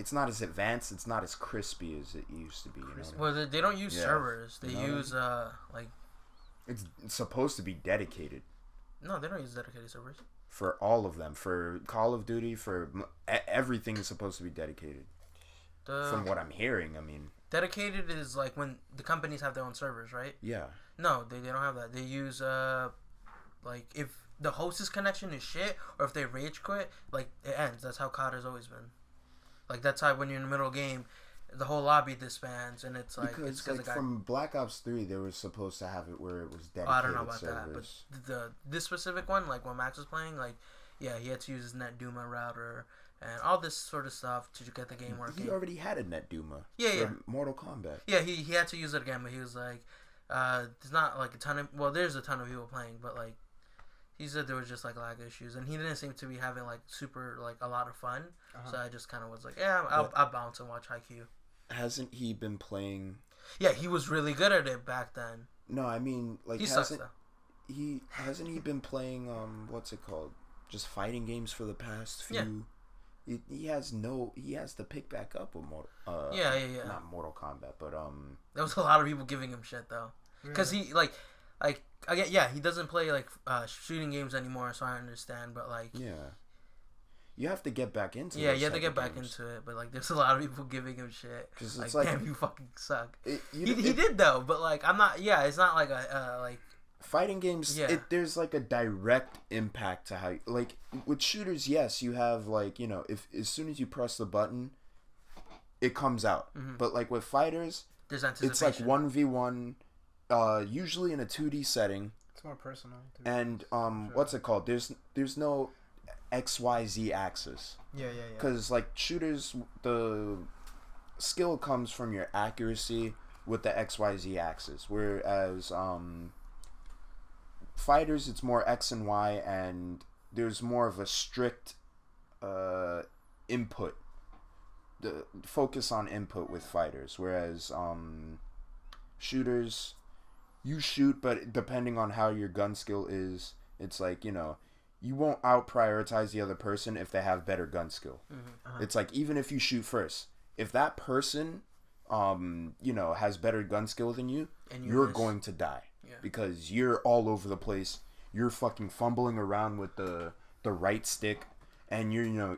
S3: It's not as advanced. It's not as crispy as it used to be. You know.
S2: well, they don't use
S3: Yeah.
S2: servers. They
S3: You know what I
S2: use like
S3: It's supposed to be dedicated.
S2: No, they don't use dedicated servers.
S3: For all of them, for Call of Duty, everything is supposed to be dedicated. From what I'm hearing, I mean,
S2: dedicated is like when the companies have their own servers, right?
S3: yeah.
S2: No, they don't have that. They use like if the host's connection is shit or if they rage quit, like it ends. That's how COD has always been. Like that's how when you're in the middle of the game, the whole lobby disbands and it's like
S3: because
S2: it's because
S3: like from Black Ops 3 they were supposed to have it where it was dedicated
S2: I don't know about
S3: servers.
S2: that, but this specific one, like when Max was playing, like yeah, he had to use his NetDuma router and all this sort of stuff to get the game working.
S3: He already had a NetDuma.
S2: Yeah.
S3: Mortal Kombat.
S2: Yeah, he had to use it again, but he was like, there's not like a ton of there's a ton of people playing, but like he said there was just like lag issues, and he didn't seem to be having like super like a lot of fun. So I just kind of was like, yeah, I'll bounce and watch Haikyuu.
S3: Hasn't he been playing?
S2: Yeah, he was really good at it back then.
S3: No, I mean like
S2: he sucks though.
S3: Hasn't he been playing what's it called? Just fighting games for the past few. Yeah. He has to pick back up with not Mortal Kombat, but
S2: there was a lot of people giving him shit though, because he like he doesn't play like shooting games anymore, so I understand, but like
S3: you have to get back into
S2: you have to get back into it, but like there's a lot of people giving him shit because it's like damn, you fucking suck. He did though, but like I'm not. Yeah, it's not like a like.
S3: Fighting games, there's like a direct impact to how like with shooters. Yes, you have like if as soon as you press the button, it comes out. Mm-hmm. But like with fighters,
S2: there's anticipation.
S3: It's like 1v1, usually in a 2D setting.
S1: It's more personal.
S3: And what's it called? There's no XYZ axis.
S1: Yeah.
S3: Because like shooters, the skill comes from your accuracy with the XYZ axis, whereas fighters, it's more X and Y, and there's more of a strict input. The focus on input with fighters, whereas shooters, you shoot, but depending on how your gun skill is, it's like you won't out prioritize the other person if they have better gun skill. Mm-hmm. It's like even if you shoot first, if that person has better gun skill than you, and you're going to die. Yeah. Because you're all over the place. You're fucking fumbling around with the right stick, and you're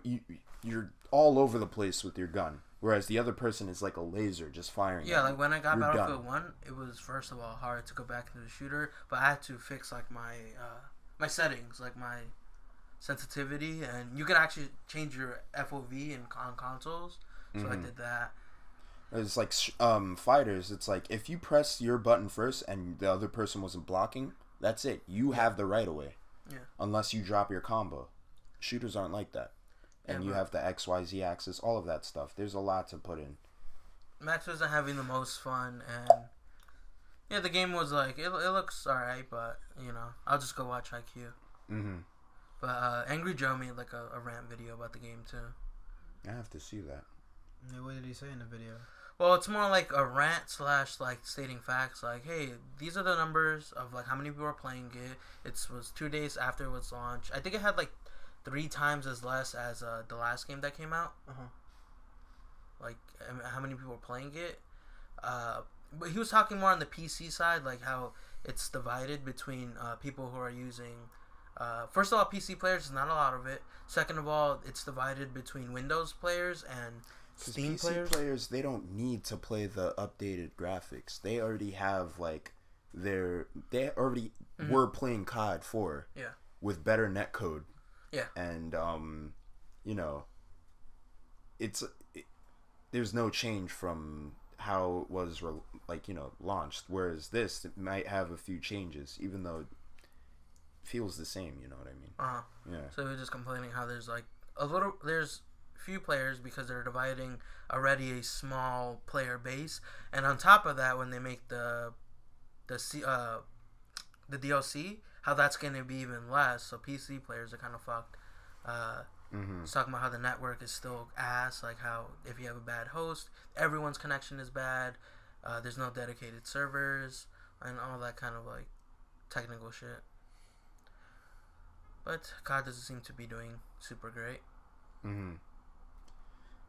S3: all over the place with your gun. Whereas the other person is like a laser, just firing.
S2: Yeah, like when I got Battlefield 1, it was first of all hard to go back into the shooter, but I had to fix like my my settings, like my sensitivity, and you can actually change your FOV on consoles. So I did that.
S3: It's like fighters. It's like if you press your button first and the other person wasn't blocking, that's it. You have the right of way. Yeah. Unless you drop your combo. Shooters aren't like that. And you have the XYZ axis, all of that stuff. There's a lot to put in.
S2: Max wasn't having the most fun, and yeah, the game was like it looks alright, but I'll just go watch Haikyuu. Mm-hmm. But Angry Joe made like a rant video about the game too.
S3: I have to see that.
S1: What did he say in the video?
S2: Well, it's more like a rant / like stating facts. Like, hey, these are the numbers of like how many people are playing it. It was 2 days after it was launched. I think it had like 3 times as less as the last game that came out. Like how many people are playing it. But he was talking more on the PC side, like how it's divided between people who are using. First of all, PC players is not a lot of it. Second of all, it's divided between Windows players and Steam
S3: players, they don't need to play the updated graphics. They already have like they already were playing COD 4 with better netcode.
S2: Yeah.
S3: And there's no change from how it was launched, whereas this it might have a few changes even though it feels the same, you know what I mean? Yeah.
S2: So we're just complaining how there's like there's few players because they're dividing already a small player base, and on top of that, when they make the DLC, how that's going to be even less. So PC players are kind of fucked. It's talking about how the network is still ass, like how if you have a bad host, everyone's connection is bad. There's no dedicated servers and all that kind of like technical shit. But COD doesn't seem to be doing super great.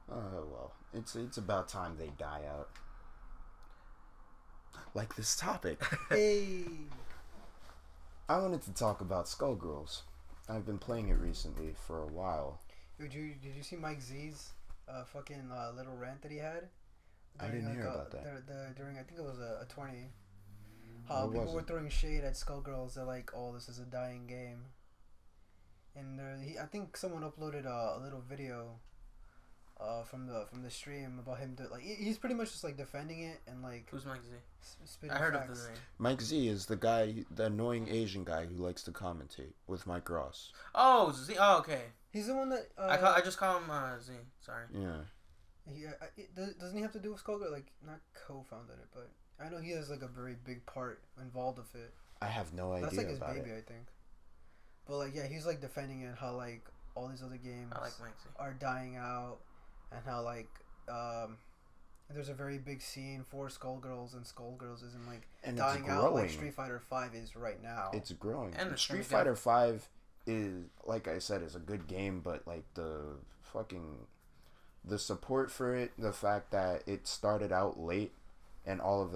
S3: Well, it's about time they die out. Like this topic.
S1: Hey.
S3: I wanted to talk about Skullgirls. I've been playing it recently for a while.
S1: Did you see Mike Z's fucking little rant that he had?
S3: I didn't hear about that.
S1: During I think it was a 20. How
S3: What
S1: people
S3: was
S1: were
S3: it?
S1: throwing shade at Skullgirls. They're like, "Oh, this is a dying game," and I think someone uploaded a little video from the stream about him. He's pretty much just like defending it and like.
S2: Who's Mike Z?
S1: Spitting
S2: I heard
S1: facts.
S2: of the name.
S3: Mike Z is the guy, the annoying Asian guy who likes to commentate with Mike Ross.
S2: Oh, Z. Oh, okay.
S1: He's the one that.
S2: I just call him Z. Sorry.
S3: Yeah.
S1: Doesn't he have to do with Skullgirl? Like, not co-founded it, but I know he has like a very big part involved with it.
S3: I have no idea
S1: That's like his
S3: about
S1: baby,
S3: it.
S1: I think. But like, yeah, he's like defending it, how like all these other games
S2: I like Mike Z.
S1: are dying out, and how like there's a very big scene for Skullgirls, and Skullgirls isn't like
S3: And
S1: dying
S3: it's
S1: out
S3: growing.
S1: like Street Fighter V is right now.
S3: It's growing.
S2: And it's
S3: Street
S2: gonna
S3: Fighter 5 is, like I said, is a good game, but like the support for it, the fact that it started out late and all of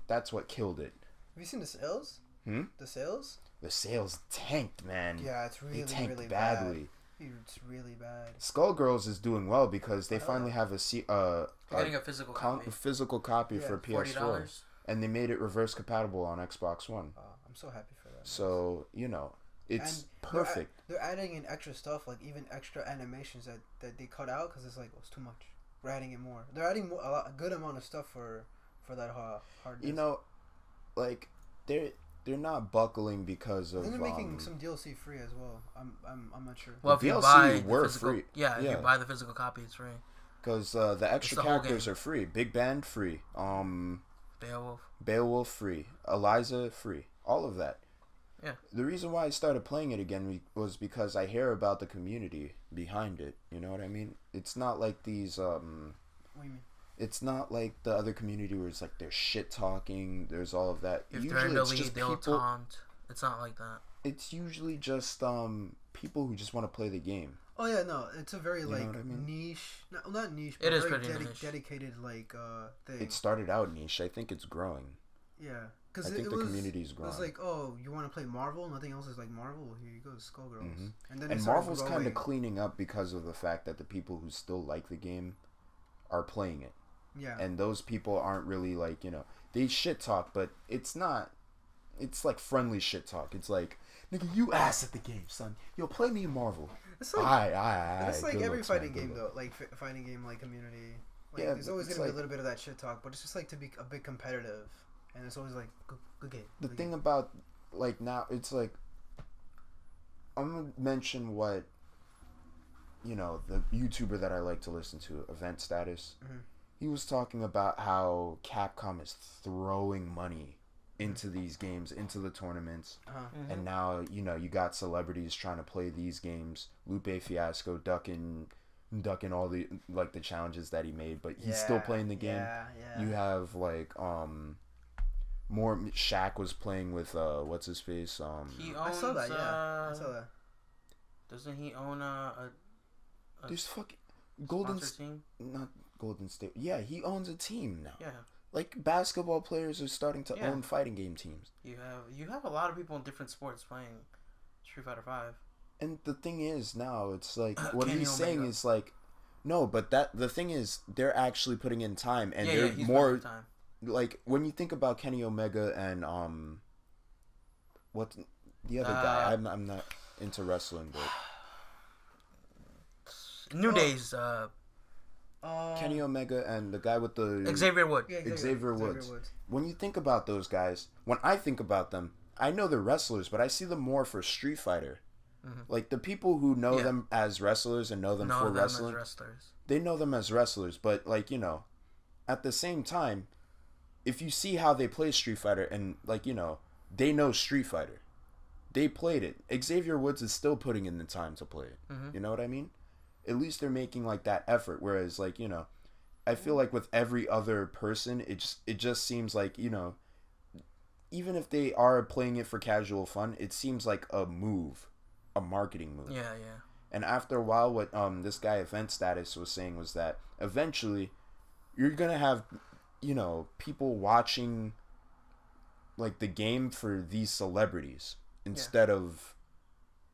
S3: that's what killed it.
S1: Have you seen the sales? The sales?
S3: The sales tanked, man.
S1: Yeah, it's really
S3: They tanked
S1: really
S3: badly.
S1: bad. It's really bad.
S3: Skullgirls is doing well because they finally have
S2: You're getting a physical copy.
S3: physical copy
S1: Yeah,
S3: for PS4,
S2: $40.
S3: and they made it reverse compatible on Xbox One.
S1: I'm so happy for that.
S3: So it's
S1: And
S3: perfect.
S1: They're adding in extra stuff, like even extra animations that they cut out because it's like, it's too much. We're adding in more. They're adding a good amount of stuff for that hard disk.
S3: Like they're not buckling because of.
S1: Then they're making some DLC free as well. I'm not sure.
S2: Well,
S3: The
S2: if you
S3: DLC
S2: buy the
S3: were
S2: physical,
S3: free.
S2: yeah, if
S3: Yeah.
S2: you buy the physical copy, it's free.
S3: Because the extra
S2: the whole
S3: characters
S2: game.
S3: are free. Big Band free.
S2: Beowulf.
S3: Free. Eliza free. All of that.
S2: Yeah.
S3: The reason why I started playing it again was because I hear about the community behind it. You know what I mean? It's not like these.
S1: What do you mean?
S3: It's not like the other community where it's like there's shit talking. There's all of that.
S2: If
S3: Usually
S2: they're in the
S3: it's
S2: lead,
S3: just
S2: they'll
S3: people.
S2: taunt. It's not like that.
S3: It's usually just people who just want to play the game.
S1: Oh yeah, no, it's a very
S3: You know what I mean?
S1: niche, not niche,
S2: It
S1: but
S2: is
S1: very
S2: pretty niche.
S1: dedicated thing.
S3: It started out niche. I think it's growing.
S1: Yeah,
S3: I
S1: because
S3: think
S1: it
S3: the
S1: was
S3: community's
S1: it
S3: growing.
S1: was like, oh, you want to play Marvel? Nothing else is like Marvel. Here you go, Skullgirls.
S3: Mhm.
S1: And then
S3: And
S1: it started
S3: Marvel's kind
S1: growing.
S3: of cleaning up because of the fact that the people who still like the game are playing it.
S1: Yeah.
S3: And those people aren't really like, they shit talk, but it's not. It's like friendly shit talk. It's like, nigga, you ass at the game, son. Yo, play me in Marvel.
S1: It's like
S3: Aye.
S1: it's like
S3: Good
S1: every
S3: looks,
S1: fighting
S3: man, good
S1: game
S3: looks.
S1: though, like fighting game like community. Like,
S3: Yeah,
S1: there's always
S3: it's
S1: gonna be
S3: like-
S1: a little bit of that shit talk, but it's just like to be a bit competitive, and it's always like good game.
S3: The
S1: good
S3: thing
S1: game.
S3: about, like, now, it's like, I'm going to mention what, the YouTuber that I like to listen to, Event Status,
S1: Mhm.
S3: he was talking about how Capcom is throwing money into these games, into the tournaments, and now, you got celebrities trying to play these games. Lupe Fiasco ducking all the, like, the challenges that he made, but he's still playing the game.
S1: Yeah.
S3: You have, like, more Shaq was playing with what's his face
S2: He owns.
S1: I saw that. Yeah, I saw that.
S2: Doesn't he own a
S3: there's fucking Golden
S2: sponsor team?
S3: not Golden State. Yeah, he owns a team now.
S2: Yeah.
S3: Like basketball players are starting to
S2: Yeah.
S3: own fighting game teams.
S2: You have a lot of people in different sports playing Street Fighter 5.
S3: And the thing is now it's like what
S2: Kenny
S3: he's saying
S2: Omega.
S3: is like no, but the thing is they're actually putting in time and
S2: Yeah,
S3: they're
S2: he's
S3: more
S2: putting time.
S3: like when you think about Kenny Omega and what the other guy I'm not into wrestling but
S2: New Days.
S3: Kenny Omega and the guy with the
S2: Xavier Wood.
S1: Yeah,
S3: Xavier Woods. When you think about those guys, when I think about them, I know they're wrestlers, but I see them more for Street Fighter. Like the people who know them as wrestlers and know them for wrestling,
S2: as wrestlers.
S3: they know them as wrestlers. But like at the same time, if you see how they play Street Fighter and like they know Street Fighter, they played it. Xavier Woods is still putting in the time to play it. You know what I mean? At least they're making like that effort. Whereas like I feel like with every other person, it just seems like even if they are playing it for casual fun, it seems like a marketing move.
S2: Yeah.
S3: And after a while, what this guy Event Status was saying was that eventually you're gonna have people watching like the game for these celebrities. instead of,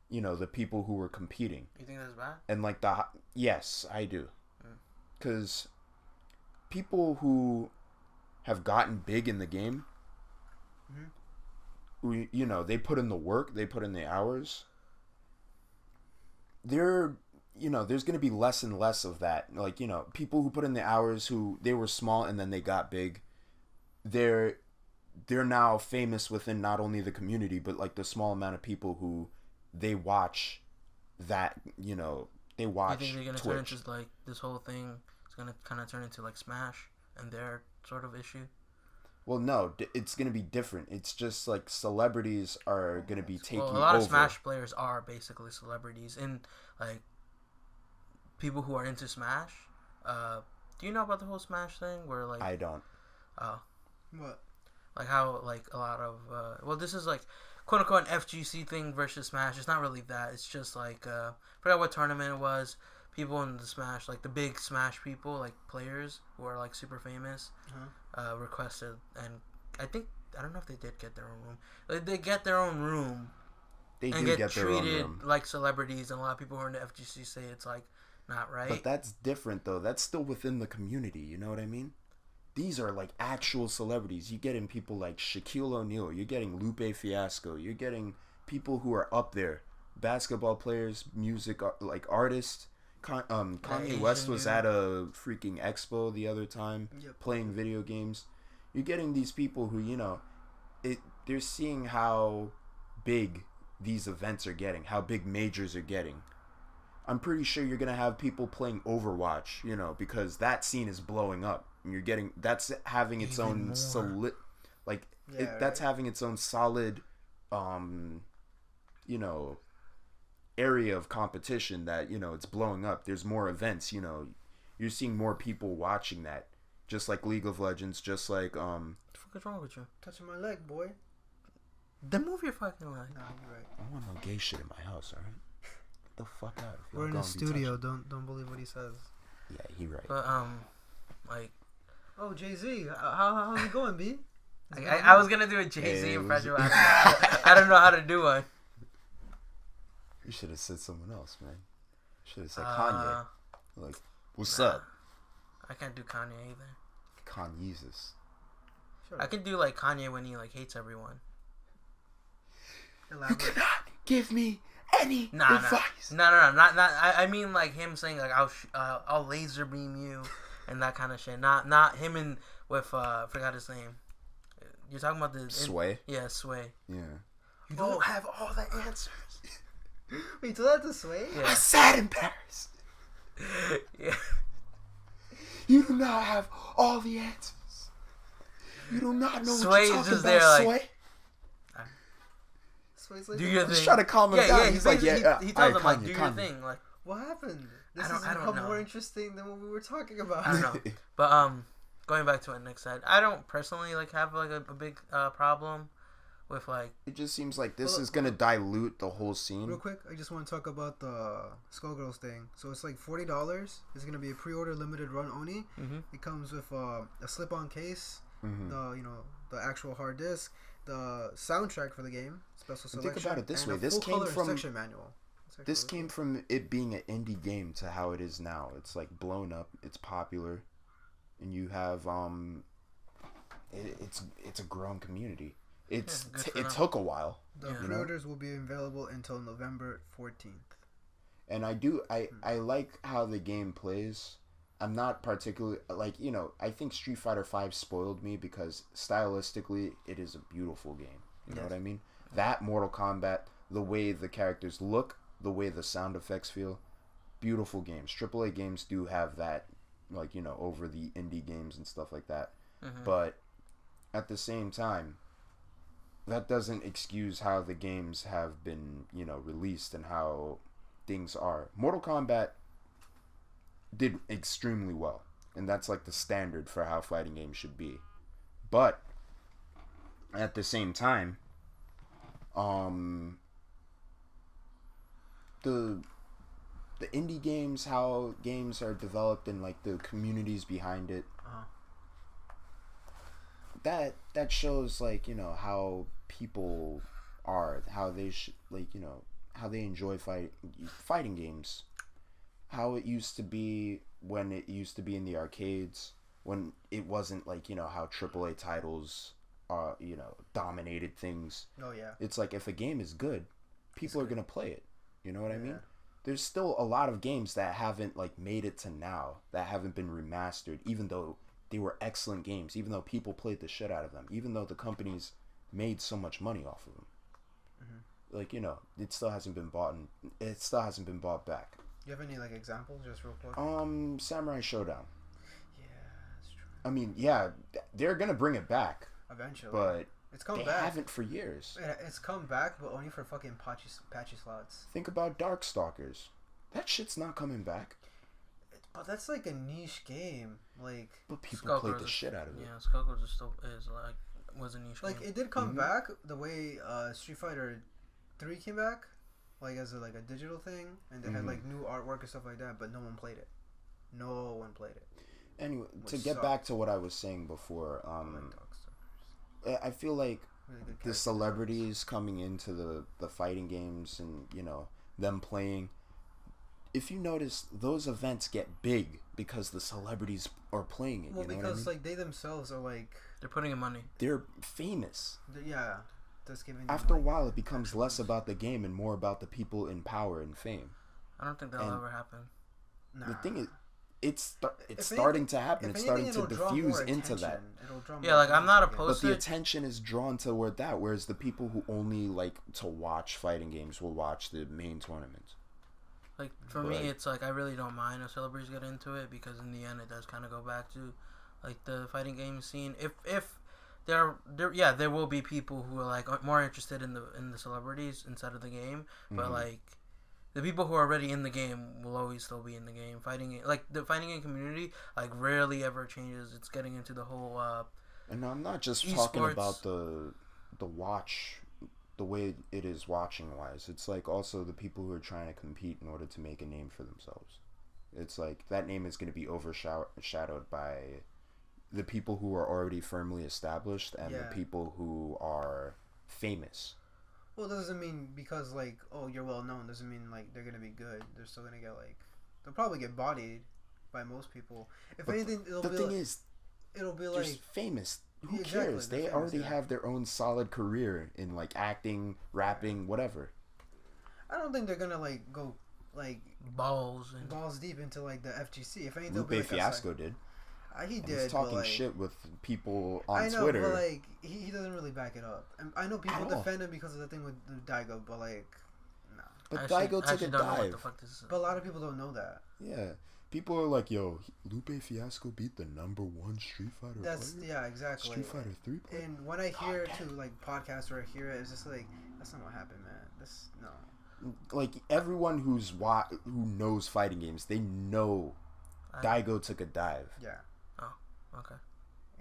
S3: you know, the people who were competing.
S2: You think that's bad?
S3: And like yes, I do. Because people who have gotten big in the game, who, you know, they put in the work, they put in the hours, they're, you know, there's going to be less and less of that. Like, you know, people who put in the hours, who they were small and then they got big, they're now famous within not only the community, but like the small amount of people who they watch that, you know, they watch.
S2: You think they're going to
S3: Twitch.
S2: turn into like this whole thing is going to kind of turn into like Smash and their sort of issue?
S3: Well, no, it's going to be different. It's just like celebrities are going to be taking over.
S2: Well, a lot of Smash players are basically celebrities. And like people who are into Smash, do you know about the whole Smash thing where like...
S3: I don't.
S2: Oh.
S1: What?
S2: Like how like a lot of... well, this is like quote unquote an FGC thing versus Smash. It's not really that. It's just like... I forgot what tournament it was. People in the Smash, like the big Smash people, like players who are like super famous, requested, and I don't know if they did get their own room. Like, they get their own room.
S3: They
S2: and
S3: do
S2: get
S3: their own
S2: treated
S3: room.
S2: like celebrities, and a lot of people who are in the FGC say it's like not right.
S3: But that's different though. That's still within the community. You know what I mean? These are like actual celebrities. You're getting people like Shaquille O'Neal. You're getting Lupe Fiasco. You're getting people who are up there. Basketball players, music, like artists. Kanye West was at a freaking expo the other time playing video games. You're getting these people who, you know, they're seeing how big these events are getting, how big majors are getting. I'm pretty sure you're gonna have people playing Overwatch, you know, because that scene is blowing up. And you're getting that's having its own solid, like that's having its own solid, you know, area of competition that, you know, it's blowing up. There's more events, you know, you're seeing more people watching that, just like League of Legends, just like
S2: What the fuck is wrong with you?
S1: Touching my leg, boy.
S2: Then move your fucking leg.
S1: Nah, you're right.
S3: I don't want no gay shit in my house. All right, get the fuck out.
S1: We're in the studio. Don't believe what he says.
S3: Yeah, he right.
S2: But like,
S1: oh, Jay-Z, how's it going, B?
S2: I was gonna do a Jay-Z impression. I don't know how to do one.
S3: You should have said someone else, man. Should have said Kanye. Like, what's up?
S2: I can't do Kanye either.
S3: Kanyesus.
S2: I can do like Kanye when he like hates everyone.
S1: Elaborate.
S3: You cannot give me any advice.
S2: No. Not. I mean like him saying like I'll laser beam you and that kind of shit. Not him and with forgot his name. You're talking about the
S3: Sway.
S2: Yeah, Sway.
S3: Yeah.
S2: You don't have all the answers.
S1: Wait, so that's a Sway?
S2: Yeah.
S3: I sat in Paris.
S2: Yeah.
S3: You do not have all the answers. You do not know
S2: Sway
S3: what you're
S2: is
S3: talking
S2: just
S3: about,
S2: there, like,
S3: Sway.
S1: Sway's like,
S2: Do your
S3: He's
S2: thing.
S3: trying to calm him down. He's like,
S2: he tells him like, do your thing. Like,
S1: what happened? This
S2: I
S1: has
S2: don't
S1: become
S2: know.
S1: more interesting than what we were talking about.
S2: I don't know. But going back to what Nick said, I don't personally like have like a big problem with like.
S3: It just seems like this is gonna dilute the whole scene.
S1: Real quick, I just want to talk about the Skullgirls thing. So it's like $40. It's gonna be a pre-order limited run only.
S2: Mm-hmm.
S1: It comes with a slip-on case, the actual hard disk, the soundtrack for the game, special selection.
S3: Think about it this
S1: and
S3: way:
S1: a
S3: this
S1: full
S3: came
S1: color
S3: from
S1: instruction manual.
S3: this came from it being an indie game to how it is now. It's like blown up. It's popular, and you have it's a growing community. It took a while.
S1: The pre-orders will be available until November 14th.
S3: And I like how the game plays. I'm not particularly like, you know, I think Street Fighter V spoiled me because stylistically it is a beautiful game. You know what I mean? That Mortal Kombat, the way the characters look, the way the sound effects feel, beautiful games. AAA games do have that, like, you know, over the indie games and stuff like that.
S2: Mm-hmm.
S3: But at the same time, that doesn't excuse how the games have been, you know, released and how things are. Mortal Kombat did extremely well, and that's like the standard for how fighting games should be. But at the same time, the indie games, how games are developed and like the communities behind it, that shows, like, you know, how people are, how they how they enjoy fighting games, how it used to be when it used to be in the arcades, when it wasn't like, how AAA titles dominated things.
S1: Oh yeah.
S3: It's like, if a game is good, people are gonna play it. You know what I mean?
S1: Yeah.
S3: There's still a lot of games that haven't like made it to now, that haven't been remastered, even though they were excellent games, even though people played the shit out of them, even though the companies made so much money off of them. Mm-hmm. Like, it still hasn't been bought back.
S1: You have any like examples, just real quick?
S3: Samurai Showdown.
S1: Yeah, that's true.
S3: I mean, yeah, they're gonna bring it back
S1: Eventually,
S3: but
S1: it's come
S3: they
S1: back.
S3: haven't for years.
S1: It's come back, but only for fucking patchy slots.
S3: Think about Darkstalkers. That shit's not coming back.
S1: But that's like a niche game, like.
S3: But people played the shit out of it.
S2: Yeah, Skullgirls was a niche
S1: like
S2: game.
S1: It did come back the way Street Fighter 3 came back, like as a digital thing, and they had like new artwork and stuff like that. But no one played it. No one played it.
S3: Anyway, to get back to what I was saying before, I feel like really the celebrities coming into the fighting games and them playing. If you notice, those events get big because the celebrities are playing it.
S1: Well,
S3: you know
S1: because
S3: what I mean?
S1: like they themselves are like
S2: they're putting in money.
S3: They're famous.
S1: Yeah, that's giving.
S3: After a while, it becomes less about the game and more about the people in power and fame.
S2: I don't think that'll ever happen.
S1: Nah.
S3: The thing is, it's starting to happen. It's starting to diffuse into that.
S2: Yeah, like I'm not opposed
S3: to it. But the
S2: it.
S3: attention is drawn toward that, whereas the people who only like to watch fighting games will watch the main tournaments.
S2: Like for me, it's like I really don't mind if celebrities get into it because in the end, it does kind of go back to like the fighting game scene. If there will be people who are like more interested in the celebrities instead of the game, but like. The people who are already in the game will always still be in the game. The fighting game community, like, rarely ever changes. It's getting into the whole,
S3: and I'm not just
S2: esports.
S3: Talking about the watch, the way it is watching-wise. It's, like, also the people who are trying to compete in order to make a name for themselves. It's, like, that name is going to be overshadowed by the people who are already firmly established and the people who are famous.
S1: Well, it doesn't mean because, like, oh, you're well known, doesn't mean, like, they're going to be good. They're still going to get, like, they'll probably get bodied by most people. If anything, it'll be like...
S3: Just famous. Who
S1: exactly,
S3: cares? They already have their own solid career in, like, acting, rapping, whatever.
S1: I don't think they're going to, like, go, like...
S2: balls
S1: deep into, like, the FGC. If anything,
S3: Lupe Fiasco did.
S1: He did.
S3: He's talking shit with people on Twitter.
S1: But like he doesn't really back it up. And I know people defend him because of the thing with Daigo, but like, no.
S3: But Daigo took a dive.
S1: But a lot of people don't know that.
S3: Yeah, people are like, "Yo, Lupe Fiasco beat the #1 Street Fighter player."
S1: Yeah, exactly.
S3: Street Fighter 3 player.
S1: And when I hear like podcasts or I hear it, it's just like that's not what happened, man. No.
S3: Like everyone who knows fighting games, they know Daigo took a dive.
S1: Yeah.
S2: Okay.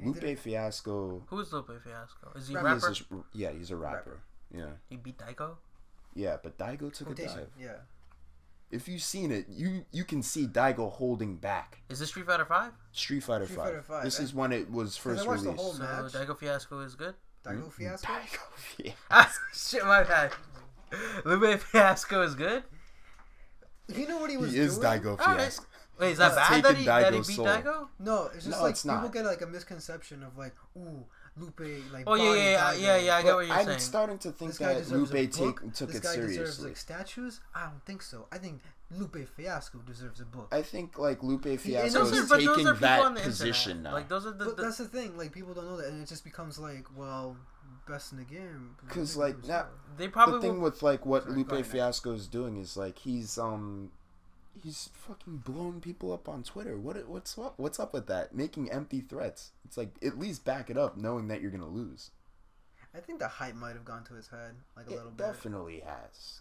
S3: Lupe Fiasco.
S2: Who is Lupe Fiasco? Is he a rapper?
S3: He's a rapper. Yeah.
S2: He beat Daigo?
S3: Yeah, but Daigo took a dive.
S1: Yeah.
S3: If you've seen it, you can see Daigo holding back.
S2: Is this Street Fighter 5?
S3: Street Fighter 5. This is when it was first released.
S1: The whole match.
S2: So Daigo Fiasco is good?
S1: Daigo Fiasco?
S3: Daigo
S2: Fiasco. Shit, my bad. Lupe Fiasco is good?
S1: You know what he was doing?
S3: He is Daigo Fiasco.
S2: Right. Wait, is that bad that he beat Daigo?
S1: No, it's just
S3: no,
S1: like
S3: it's
S1: people
S3: not.
S1: get like a misconception of like, ooh, Lupe like.
S2: Oh yeah, I get what you're saying.
S3: I'm starting to think that Lupe took it seriously.
S1: This guy deserves like statues. I don't think so. I think Lupe Fiasco deserves a book.
S3: I think like Lupe Fiasco
S2: is
S3: taking that position now.
S2: Like those are
S1: but that's the thing. Like people don't know that, and it just becomes like, well, best in the game.
S3: Because like now,
S2: they probably
S3: the thing with like what Lupe Fiasco is doing is like he's fucking blowing people up on Twitter. What's up with that? Making empty threats. It's like at least back it up, knowing that you're gonna lose.
S1: I think the hype might have gone to his head like a little bit.
S3: Definitely has.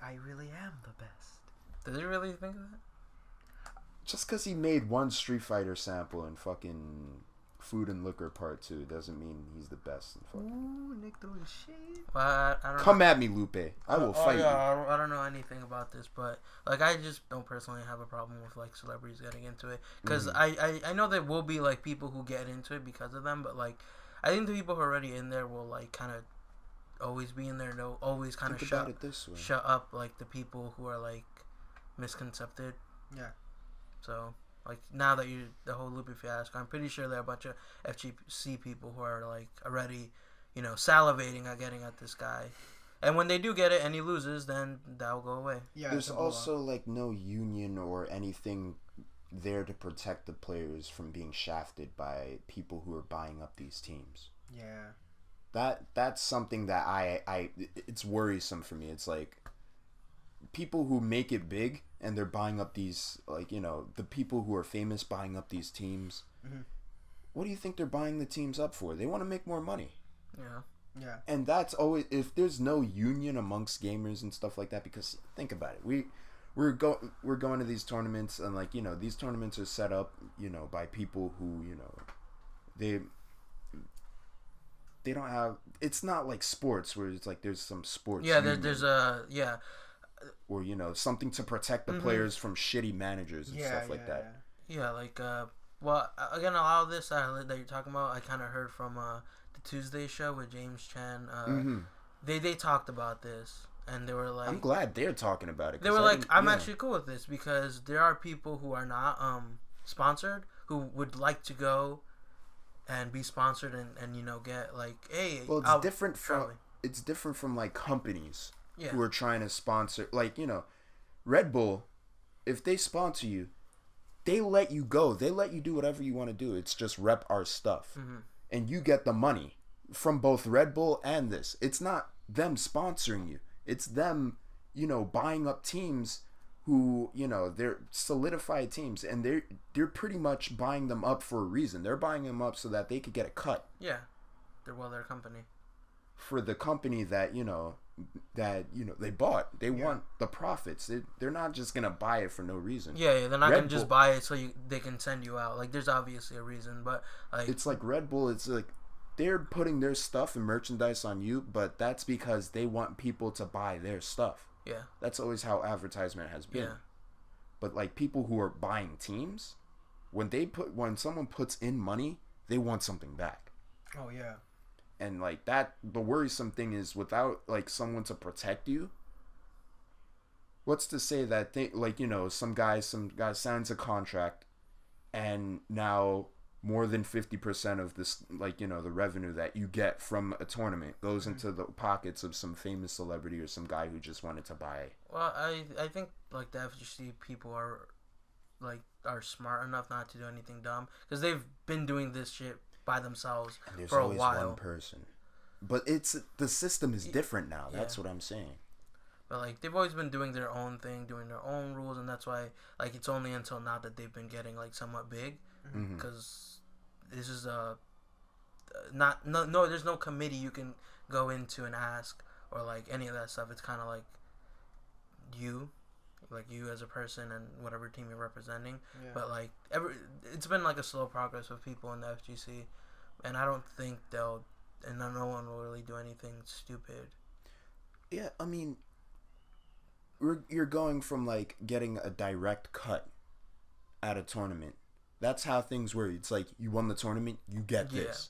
S1: I really am the best.
S2: Did he really think of that?
S3: Just because he made one Street Fighter sample in fucking Food and Liquor Part 2 doesn't mean he's the best in fucking.
S1: Ooh, Nick throwing shade.
S2: Well, I don't
S3: Come
S2: know.
S3: at me, Lupe. I will fight you.
S2: I don't know anything about this, but like I just don't personally have a problem with like celebrities getting into it because I know there will be like people who get into it because of them, but like I think the people who are already in there will like kind of always be in there. They'll always kind of
S3: Think about it this way.
S2: shut up like the people who are like misconcepted.
S1: Yeah.
S2: So like now that the whole Loopy fiasco, I'm pretty sure there are a bunch of FGC people who are like already, salivating at getting at this guy. And when they do get it and he loses, then that will go away.
S1: Yeah.
S3: There's also like no union or anything there to protect the players from being shafted by people who are buying up these teams.
S1: Yeah.
S3: That's something that I it's worrisome for me. It's like people who make it big and they're buying up these, like, the people who are famous buying up these teams.
S1: Mm-hmm.
S3: What do you think they're buying the teams up for? They want to make more money.
S2: Yeah.
S1: Yeah.
S3: And that's always, if there's no union amongst gamers and stuff like that, because think about it, we're going to these tournaments, and like, these tournaments are set up, by people who, they don't have, it's not like sports where it's like there's some sports
S2: there's a
S3: or something to protect the players from shitty managers and stuff like that.
S2: Well, again, a lot of this that you're talking about, I kind of heard from the Tuesday show with James Chan. They talked about this, and they were like,
S3: I'm glad they're talking about it.
S2: They were like, I'm actually cool with this, because there are people who are not sponsored who would like to go and be sponsored and get like, hey,
S3: well, it's different from like companies who are trying to sponsor, like, Red Bull. If they sponsor you, they let you go. They let you do whatever you want to do. It's just rep our stuff. And you get the money from both Red Bull and this. It's not them sponsoring you. It's them, buying up teams who, they're solidified teams, and they're pretty much buying them up for a reason. They're buying them up so that they could get a cut.
S2: Yeah. They're a company.
S3: For the company that, they bought. They want the profits. They're not just going to buy it for no reason.
S2: Yeah, they're not going to just buy it so they can send you out. Like, there's obviously a reason, but like,
S3: it's like Red Bull, it's like they're putting their stuff and merchandise on you, but that's because they want people to buy their stuff.
S2: Yeah.
S3: That's always how advertisement has been.
S2: Yeah.
S3: But like people who are buying teams, when someone puts in money, they want something back.
S1: Oh yeah.
S3: And like that, the worrisome thing is without like someone to protect you. What's to say that some guy signs a contract, and now more than 50% of this, the revenue that you get from a tournament goes into the pockets of some famous celebrity or some guy who just wanted to buy.
S2: Well, I think like the FGC people are smart enough not to do anything dumb, because they've been doing this shit by themselves for a while. There's always one
S3: person, but the system is different now. That's what I'm saying.
S2: But like they've always been doing their own thing, doing their own rules, and that's why like it's only until now that they've been getting like somewhat big, because this is there's no committee you can go into and ask or like any of that stuff. It's kind of like you as a person and whatever team you're representing. Yeah. But like it's been like a slow progress with people in the FGC, and I don't think no one will really do anything stupid.
S3: Yeah, I mean, you're going from like getting a direct cut at a tournament. That's how things work. It's like you won the tournament, you get this.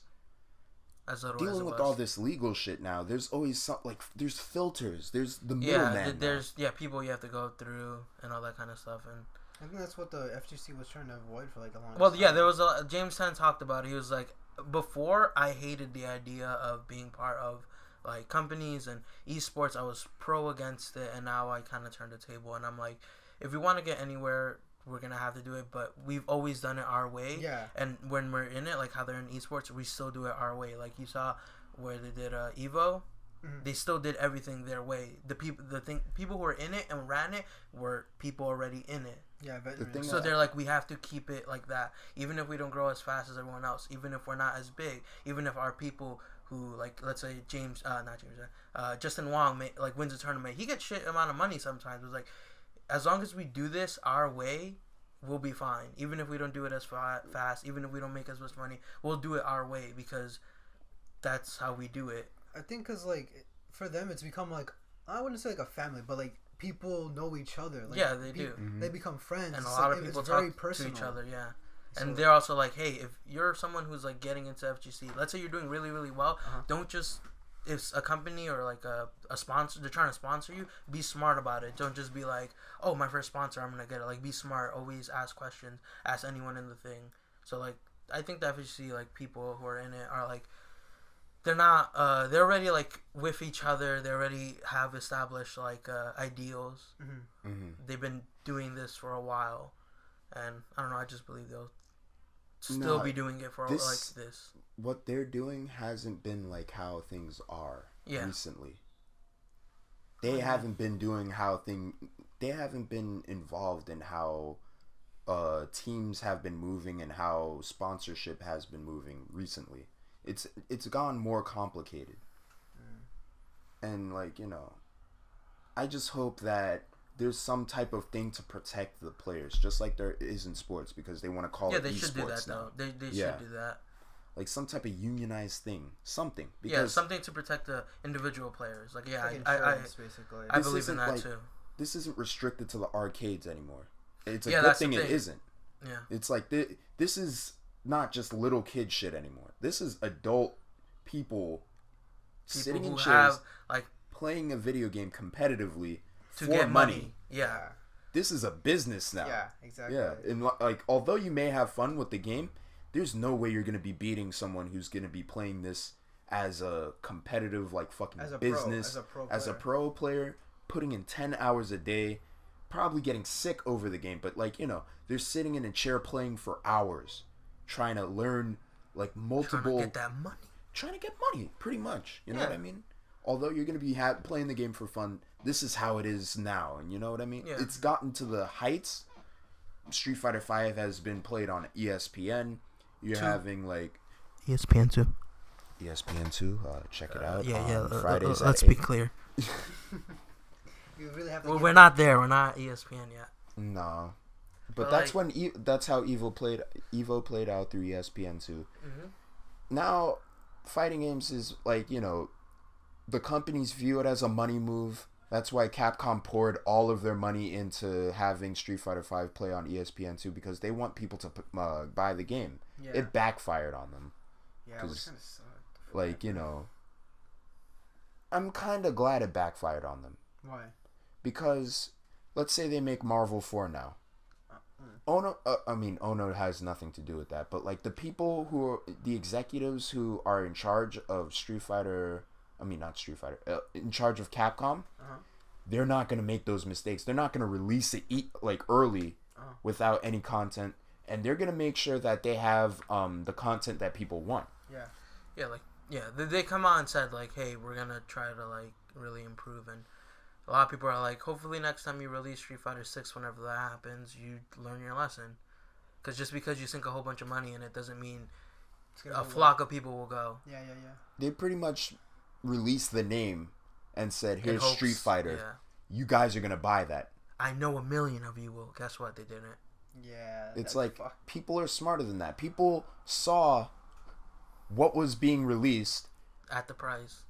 S3: Dealing with all this legal shit now, there's always there's filters, there's the middleman.
S2: There's people you have to go through and all that kind of stuff, and
S1: I think that's what the FGC was trying to avoid for like a long time.
S2: Well, yeah, there was James Tan talked about it. He was like, before I hated the idea of being part of like companies and esports. I was pro against it, and now I kind of turned the table, and I'm like, if we want to get anywhere, we're gonna have to do it, but we've always done it our way.
S1: Yeah.
S2: And when we're in it, like how they're in esports, we still do it our way. Like you saw where they did Evo, they still did everything their way. People who were in it and ran it were people already in it.
S1: Yeah,
S2: so they're like, we have to keep it like that, even if we don't grow as fast as everyone else, even if we're not as big, even if our people who, like, let's say Justin Wong wins a tournament, he gets shit amount of money sometimes. It's like, as long as we do this our way, we'll be fine. Even if we don't do it as fast, even if we don't make as much money, we'll do it our way, because that's how we do it.
S1: I think because, like, for them, it's become, like, I wouldn't say, like, a family, but, like, people know each other. Like,
S2: yeah, they do.
S1: They become friends.
S2: And a lot of people talk to each other, yeah. So, and they're also like, hey, if you're someone who's, like, getting into FGC, let's say you're doing really, really well, don't just if a company or like a sponsor, they're trying to sponsor you, be smart about it. Don't just be like, oh, my first sponsor, I'm gonna get it. Like, be smart. Always ask questions. Ask anyone in the thing. So like, I think that if you see like people who are in it are like, they're not. They're already like with each other. They already have established like ideals. They've been doing this for a while, and I don't know. I just believe they'll still be doing it for like this.
S3: What they're doing hasn't been like how things are recently. They haven't been doing they haven't been involved in how teams have been moving and how sponsorship has been moving recently. It's gone more complicated. And like, you know, I just hope that there's some type of thing to protect the players, just like there is in sports, because they want to call it esports. Yeah, they should do that now.
S2: They should do that.
S3: Like some type of unionized thing, something.
S2: Because something to protect the individual players. Like, I believe in that too.
S3: This isn't restricted to the arcades anymore. It's a good thing it isn't.
S2: Yeah.
S3: It's like this is not just little kid shit anymore. This is adult people sitting in chairs, like playing a video game competitively
S2: to get money. Yeah.
S3: This is a business now.
S1: Yeah, exactly.
S3: Yeah, and like, although you may have fun with the game, there's no way you're gonna be beating someone who's gonna be playing this as a competitive, like, fucking business, as a pro player, putting in 10 hours a day, probably getting sick over the game. But like, you know, they're sitting in a chair playing for hours, trying to learn like multiple, trying to get money, pretty much. You know what I mean? Although you're gonna be playing the game for fun, this is how it is now, and you know what I mean? Yeah. It's gotten to the heights. Street Fighter V has been played on ESPN. You're having like
S2: ESPN 2.
S3: ESPN 2. Check it out.
S2: Fridays. Let's be clear.
S1: You really have to
S2: we're not there. We're not ESPN yet.
S3: No, but that's like, when that's how Evo played out through ESPN 2. Now, fighting games is like, you know, the companies view it as a money move. That's why Capcom poured all of their money into having Street Fighter V play on ESPN 2, because they want people to buy the game. Yeah. It backfired on them.
S1: Yeah, which kind of sucked.
S3: Like, you know, I'm kind of glad it backfired on them.
S1: Why?
S3: Because, let's say they make Marvel 4 now. Ono has nothing to do with that, but like the people who are the executives who are in charge of in charge of Capcom, they're not going to make those mistakes. They're not going to release it like early without any content, and they're going to make sure that they have the content that people want.
S2: They come out and said like, hey, we're going to try to like really improve, and a lot of people are like, hopefully next time you release Street Fighter 6, whenever that happens, you learn your lesson. Because just because you sink a whole bunch of money in it doesn't mean a flock of people will go.
S1: Yeah.
S3: They pretty much released the name and said, here's Street Fighter. Yeah. You guys are going to buy that.
S2: I know 1 million of you will. Guess what? They didn't.
S1: Yeah.
S3: It's like, people are smarter than that. People saw what was being released.
S2: At the price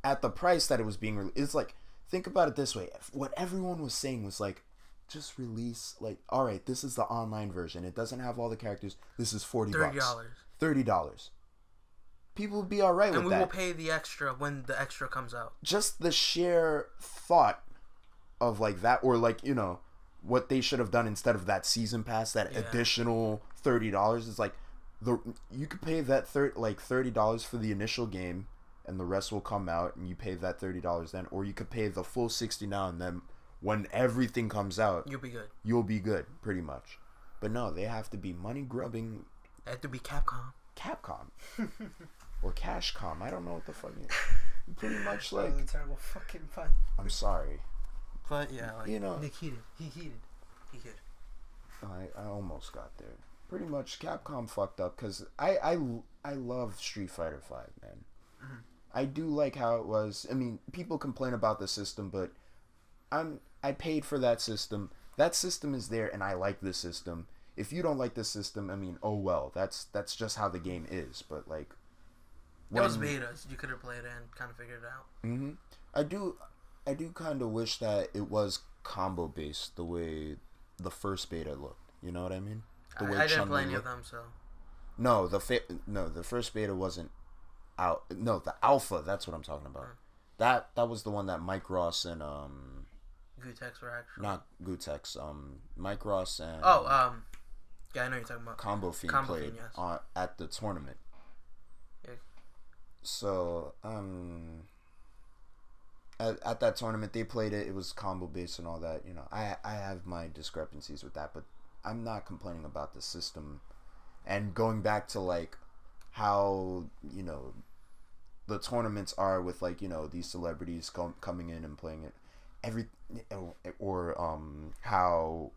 S3: that it was being released. It's like, think about it this way. What everyone was saying was like, just release, like, all right, this is the online version. It doesn't have all the characters. This is $40. $30. People would be all right with that.
S2: And we will pay the extra when the extra comes out.
S3: Just the sheer thought of like that, or like, you know, what they should have done instead of that season pass, that additional $30 is like, you could pay that $30 for the initial game, and the rest will come out, and you pay that $30 then, or you could pay the full $60 now, and then when everything comes out, you'll be good, pretty much. But no, they have to be money grubbing.
S2: They have to be Capcom.
S3: Or Cashcom. I don't know what the fuck. Pretty much like.
S1: That was a terrible fucking pun.
S3: I'm sorry.
S2: But yeah, like,
S3: you know.
S1: Nick heated. He heated.
S3: I almost got there. Pretty much, Capcom fucked up, because I love Street Fighter V, man. Mm-hmm. I do like how it was. I mean, people complain about the system, but I paid for that system. That system is there, and I like this system. If you don't like this system, I mean, oh well. That's just how the game is. But like,
S2: it was betas. You could have played it and kind of figured it out.
S3: Mm-hmm. I do kind of wish that it was combo based, the way the first beta looked. You know what I mean?
S2: I didn't play any of them, so.
S3: No, the first beta wasn't out. No, the alpha. That's what I'm talking about. That was the one that Mike Ross and
S2: Gutex were actually
S3: not Gutex. Mike Ross and
S2: yeah, I know you're talking about
S3: Combo Fiend
S2: Combo
S3: played
S2: Fiend, yes.
S3: at the tournament.
S2: Yeah.
S3: So at that tournament they played it. It was combo based and all that. You know, I have my discrepancies with that, but I'm not complaining about the system. And going back to like how, you know, the tournaments are with like, you know, these celebrities coming in and playing it, how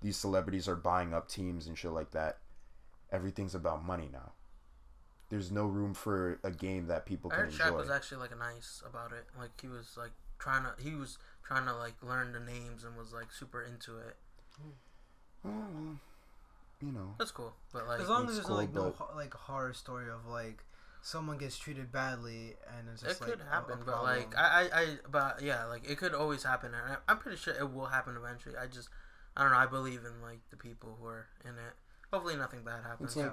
S3: these celebrities are buying up teams and shit like that. Everything's about money now. There's no room for a game that people can enjoy.
S2: Shaq was actually like nice about it. Like he was trying to like learn the names and was like super into it.
S3: Well, you know,
S2: that's cool. But like,
S1: as long as there's
S3: cool,
S1: no like horror story of like someone gets treated badly and it's just
S2: it could happen.
S1: a
S2: But like but yeah, like it could always happen, and I'm pretty sure it will happen eventually. I don't know. I believe in like the people who are in it. Hopefully nothing bad happens.
S3: Like,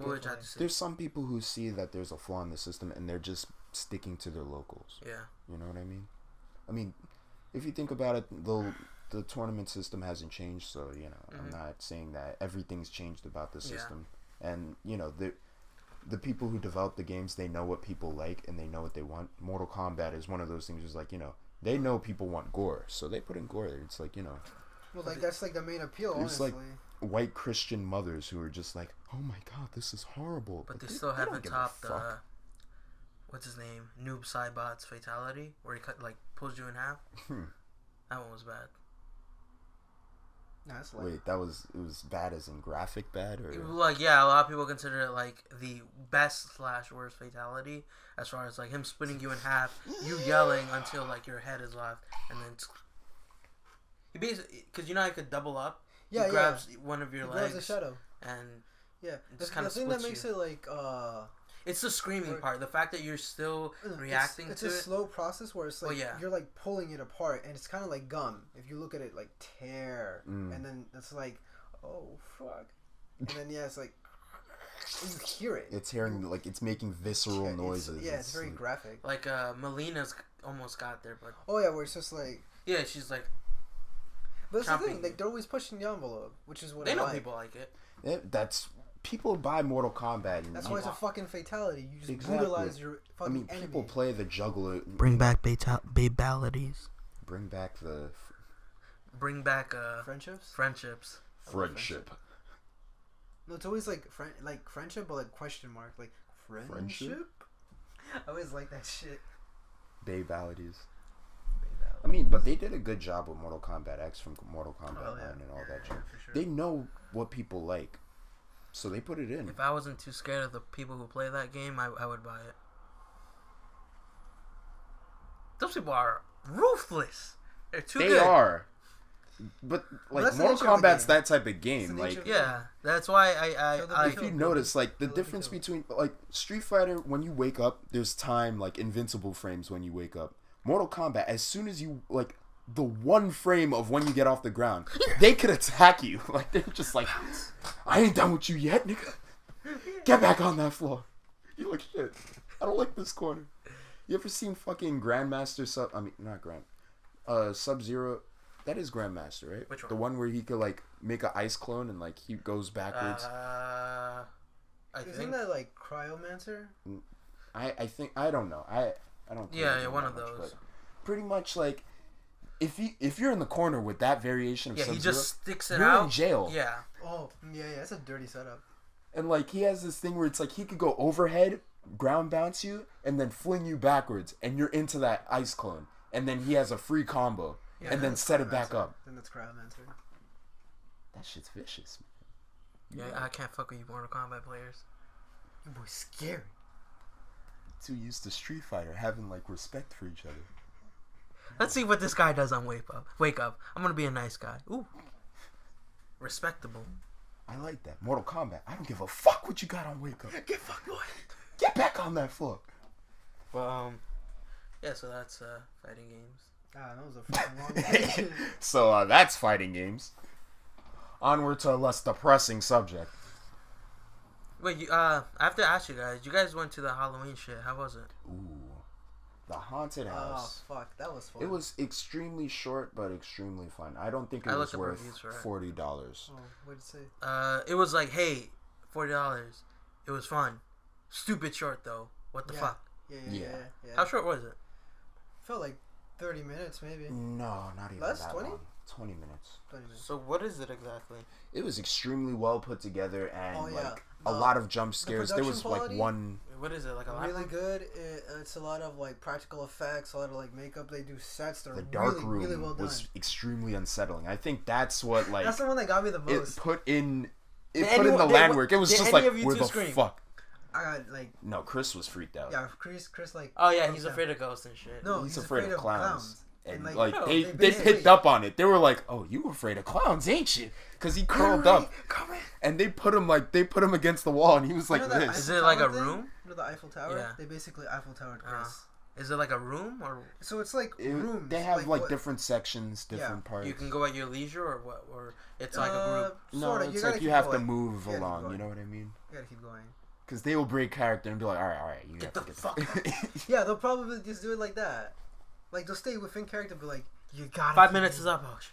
S3: there's some people who see that there's a flaw in the system and they're just sticking to their locals.
S2: Yeah.
S3: You know what I mean? I mean, if you think about it, the tournament system hasn't changed, so, you know, I'm not saying that everything's changed about the system. Yeah. And, you know, the people who develop the games, they know what people like and they know what they want. Mortal Kombat is one of those things, just like, you know, they know people want gore, so they put in gore there. It's like, you know.
S1: Well, like, that's like the main appeal, honestly.
S3: Like white Christian mothers who are just like, oh my god, this is horrible.
S2: But they still haven't topped what's his name? Noob Saibot's fatality, where he pulls you in half. That one was bad.
S1: That's
S3: Wait, it was bad as in graphic bad, or
S2: like, yeah, a lot of people consider it like the best / worst fatality, as far as like him splitting you in half, you yelling until like your head is off, and then he basically, because you know I could double up.
S1: Yeah,
S2: he grabs one of your legs.
S1: Grabs a shadow.
S2: And
S1: just kind of the thing that makes it like
S2: it's the screaming part. The fact that you're still reacting to it.
S1: It's a slow process where it's like you're like pulling it apart, and it's kind of like gum. If you look at it, like tear, and then it's like, oh fuck, and then it's like you hear it.
S3: It's hearing like it's making visceral noises.
S1: It's very graphic.
S2: Like Melina's almost got there, but
S1: where it's just like
S2: she's like.
S1: But that's the thing, like they're always pushing the envelope, which is what
S2: they know people like it.
S3: That's people buy Mortal Kombat. And
S1: that's why it's a fucking fatality. You just brutalize your fucking enemy.
S3: People play the juggler.
S2: Bring back babalities.
S3: Bring back
S1: friendships.
S3: Friendship.
S1: No, it's always like friendship, but like question mark, like friendship. I always like that shit.
S3: Babalities. I mean, but they did a good job with Mortal Kombat X from Mortal Kombat 9 and all that shit. Sure. They know what people like, so they put it in.
S2: If I wasn't too scared of the people who play that game, I would buy it. Those people are ruthless. They're too good.
S3: They are. But like Mortal Kombat's that type of game, like
S2: that's why I
S3: if you notice, like the difference between like Street Fighter, when you wake up, there's time like invincible frames when you wake up. Mortal Kombat, as soon as you, like, the one frame of when you get off the ground, they could attack you. Like, they're just like, I ain't done with you yet, nigga. Get back on that floor. You're like, shit, I don't like this corner. You ever seen fucking Grandmaster Sub-Zero? That is Grandmaster, right?
S2: Which one?
S3: The one where he could, like, make an ice clone and, like, he goes backwards.
S1: Isn't that, like, Cryomancer?
S3: I think, I don't know. I don't.
S2: One of those.
S3: Pretty much like, if you're in the corner with that variation of Sub-Zero,
S2: he just sticks it
S3: you're
S2: out.
S3: in jail.
S2: Yeah.
S1: Oh, yeah, that's a dirty setup.
S3: And like he has this thing where it's like he could go overhead, ground bounce you, and then fling you backwards, and you're into that ice clone, and then he has a free combo, and then set it back up.
S1: Then that's Cryomancer.
S3: That shit's vicious.
S2: Yeah, I can't fuck with you Mortal Kombat players.
S1: You boys scary.
S3: Too used to Street Fighter, having like respect for each other.
S2: Let's see what this guy does on Wake Up. I'm gonna be a nice guy. Ooh, respectable.
S3: I like that. Mortal Kombat. I don't give a fuck what you got on Wake Up.
S1: Get fucked, boy.
S3: Get back on that floor.
S2: Well, yeah. So that's fighting games.
S1: That was a fucking long game.
S3: So that's fighting games. Onward to a less depressing subject.
S2: Wait, I have to ask you guys. You guys went to the Halloween shit. How was it?
S3: Ooh, the haunted house.
S1: Oh fuck, that was fun.
S3: It was extremely short, but extremely fun. I don't think it
S2: I
S3: was
S2: looked up
S3: worth
S2: reviews for it.
S3: $40.
S1: Oh, what'd it say?
S2: It was like, hey, $40. It was fun. Stupid short though. What the fuck?
S1: Yeah.
S2: How short was it?
S1: Felt like 30 minutes maybe.
S3: No, not even
S1: Less,
S3: that
S1: 20?
S3: long. 20 minutes.
S1: 20 minutes.
S2: So what is it exactly?
S3: It was extremely well put together and like a
S1: The-
S3: lot of jump scares. There was
S1: production
S3: like
S1: quality?
S3: one.
S2: What is it, like a
S1: Really
S2: laptop?
S1: good. It's a lot of like practical effects, a lot of like makeup. They do sets that are
S3: The dark
S1: really,
S3: room
S1: really well done.
S3: was extremely unsettling. I think that's what like
S1: That's the one that got me the
S3: it
S1: most.
S3: put in. It
S2: Did
S3: put in the
S2: anyone-
S3: land
S2: did-
S3: work. It was
S2: did
S3: just
S2: any
S3: like
S2: of you
S3: where
S2: two
S3: the
S2: scream?
S3: fuck.
S1: I got like
S3: No, Chris was freaked out.
S1: yeah, Chris like
S2: Oh yeah,
S1: freaked
S2: he's
S1: out.
S2: afraid of ghosts and shit.
S1: No,
S3: He's afraid of clowns. And
S1: And,
S3: like
S2: no,
S3: they
S1: they
S3: picked
S1: basically-
S3: up on it. They were like, "Oh, you afraid of clowns, ain't you?" Because he curled up,
S1: Come in.
S3: and they put him against the wall, and he was like
S1: You know that
S3: this.
S2: Is
S1: Eiffel
S2: it like a
S1: Tower thing?
S2: room?
S1: You know the Eiffel Tower?
S2: Yeah.
S1: They basically Eiffel Towered Chris.
S2: Is it like a room or
S1: So it's like rooms.
S3: They have like
S1: what-
S3: different sections, different parts.
S2: you can go at your leisure or what? Or it's like a group?
S3: No,
S1: Sorta.
S3: it's
S1: gotta
S3: like you
S1: keep
S3: have to
S1: going.
S3: move
S1: You gotta keep
S3: along. You
S1: going.
S3: know what I mean?
S1: You gotta keep going.
S3: Because they will break character and be like, "All right, you
S2: Get
S3: have
S2: the
S3: to
S2: fuck
S1: Yeah, they'll probably just do it like that. Like they'll stay within character, but like you gotta.
S2: 5
S1: keep
S2: minutes is
S1: moving.
S2: up. Oh, shit.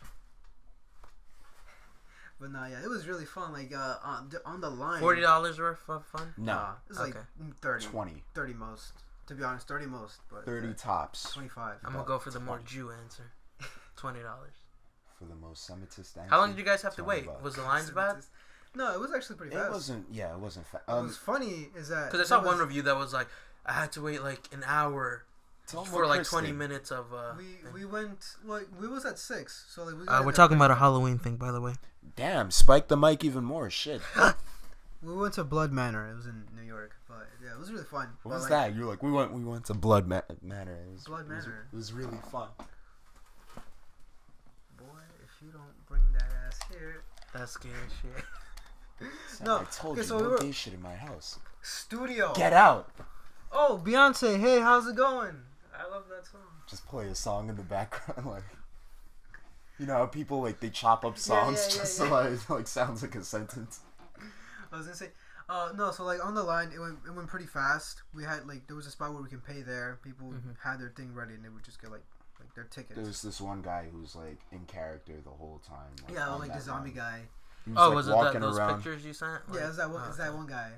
S1: But nah, yeah, it was really fun. Like on the line.
S2: $40 worth of fun.
S3: No,
S1: It was like
S2: Okay.
S1: 30.
S3: 20,
S1: 30 most. To be honest, 30 most. But
S3: 30 tops
S1: 25.
S2: I'm gonna go for the more
S3: 20.
S2: Jew answer. $20.
S3: for the most Semitist answer.
S2: How long did you guys have to
S3: 20
S2: wait?
S3: bucks.
S2: Was the lines bad?
S1: No, it was actually pretty fast.
S3: It wasn't. Yeah, it wasn't.
S1: What's funny is that
S2: Because I saw
S1: there
S2: one
S1: was-
S2: review that was like, I had to wait like an hour
S3: Tell 'em
S2: for
S3: what
S2: like
S3: Chris
S2: 20
S3: did.
S2: minutes of.
S1: We went like we was at 6, so like we. got
S2: we're
S1: there
S2: talking about a
S1: pretty-
S2: Halloween thing, by the way.
S3: Damn, spike the mic even more. Shit.
S1: We went to Blood Manor. It was in New York, but yeah, it was really fun.
S3: What
S1: But,
S3: was
S1: like,
S3: that? You're like, we went to Blood Manor.
S1: Blood Manor.
S3: It was really fun.
S1: Boy, if you don't bring that ass here,
S2: That's scary shit.
S1: No,
S3: I told
S1: okay,
S3: you,
S1: so
S3: no
S1: we were-
S3: gay shit in my house.
S1: studio.
S3: Get out.
S1: Oh, Beyonce, hey, how's it going? I love that song.
S3: Just play a song in the background, like. You know how people like they chop up songs
S1: yeah,
S3: just
S1: yeah.
S3: so it like sounds like a sentence.
S1: I was gonna say, no, so like on the line, it went pretty fast. We had like there was a spot where we can pay there. People had their thing ready, and they would just get like their tickets.
S3: There's this one guy who's like in character the whole time.
S1: yeah,
S3: on
S1: like the
S3: that
S1: zombie
S3: line.
S1: guy.
S3: He
S2: Oh,
S3: like,
S2: was it that,
S3: walking
S2: those
S3: around.
S2: pictures you sent?
S1: Yeah,
S2: Like-
S1: it's that one.
S2: oh,
S1: It's that
S2: okay.
S1: one guy,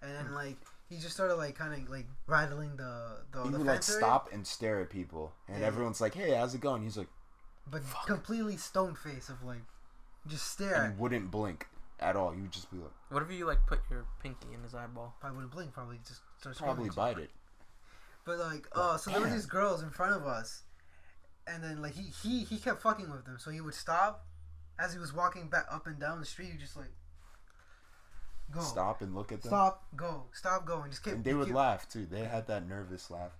S1: and then like he just started like kind of like rattling the
S3: He would like
S1: fence area,
S3: stop and stare at people, and
S1: Yeah.
S3: everyone's like, "Hey, how's it going?" He's like,
S1: but completely stone face of like just stare.
S3: and he wouldn't blink at all. He would just be like,
S2: What if you like put your pinky in his eyeball?
S1: Probably wouldn't blink. Probably just start
S3: probably
S1: screaming.
S3: bite it.
S1: But like, so there were
S3: damn.
S1: these girls in front of us, and then like he kept fucking with them. So he would stop as he was walking back up and down the street. He just like go,
S3: Stop and look at them.
S1: stop, go, stop, go, and just kept.
S3: And they would laugh too. They had that nervous laugh.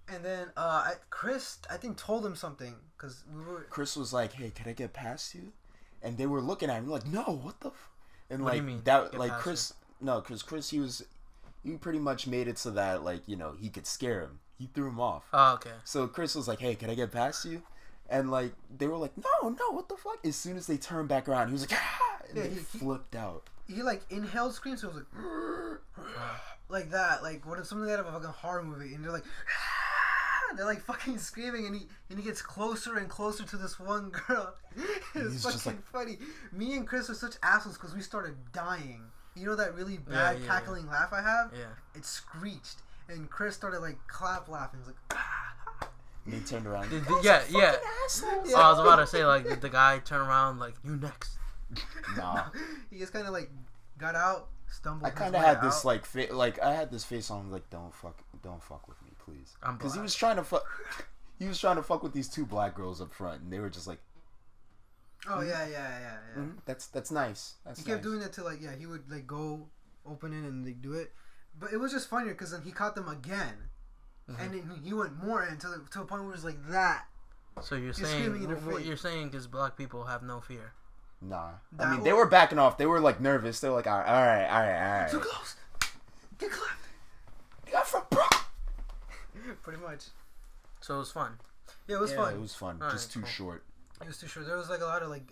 S1: And then Chris, I think, told him something because we were.
S3: Chris was like, "Hey, can I get past you?" And they were looking at him like, "No, what the?" And
S2: What do
S3: like
S2: you mean,
S3: that,
S2: get
S3: like
S2: past
S3: Chris, no, because Chris, he pretty much made it so that like he could scare him. He threw him off.
S2: Oh, okay.
S3: So Chris was like, "Hey, can I get past you?" And like they were like, "No, what the fuck?" As soon as they turned back around, he was like, "Ah!" And
S1: Yeah,
S3: they
S1: he-
S3: flipped out.
S1: He like inhaled screams, so it was like that, like what if something out of a fucking horror movie, and they're like. They're like fucking screaming, and he gets closer and closer to this one girl. It's
S3: He's
S1: fucking
S3: just like-
S1: funny. Me and Chris are such assholes because we started dying. You know that really bad
S2: yeah,
S1: cackling laugh I have?
S2: Yeah.
S1: It screeched, and Chris started like clap laughing. He was like,
S3: And they turned around.
S2: Yeah.
S1: Yeah.
S2: Oh, I was about to say like did the guy turn around like you next?
S3: Nah.
S1: he just kind of like got out, stumbled.
S3: I kind of had this like I had this face on like don't fuck with me, please.
S2: I'm
S3: Because he
S2: black.
S3: was trying to fuck. He was trying to fuck with these two black girls up front, and they were just like,
S1: Oh yeah.
S3: "Mhm, that's nice. That's
S1: He kept
S3: nice."
S1: doing that to like he would like go open it and like do it, but it was just funnier because then he caught them again, and then he went more in to a point where it was like that.
S2: So you're
S1: He's
S2: saying
S1: screaming in their
S2: what
S1: face.
S2: you're saying is black people have no fear.
S3: Nah.
S1: That
S3: I mean, they
S1: was-
S3: were backing off. They were like nervous. They were like, all right.
S1: Too close. Get clapped.
S3: Yeah, from bro.
S1: Pretty much.
S2: So it was fun.
S1: Yeah, it was
S3: Yeah,
S1: fun.
S3: it was fun.
S2: Alright,
S3: Just too
S2: cool.
S3: short.
S1: It was too short. There was like a lot of like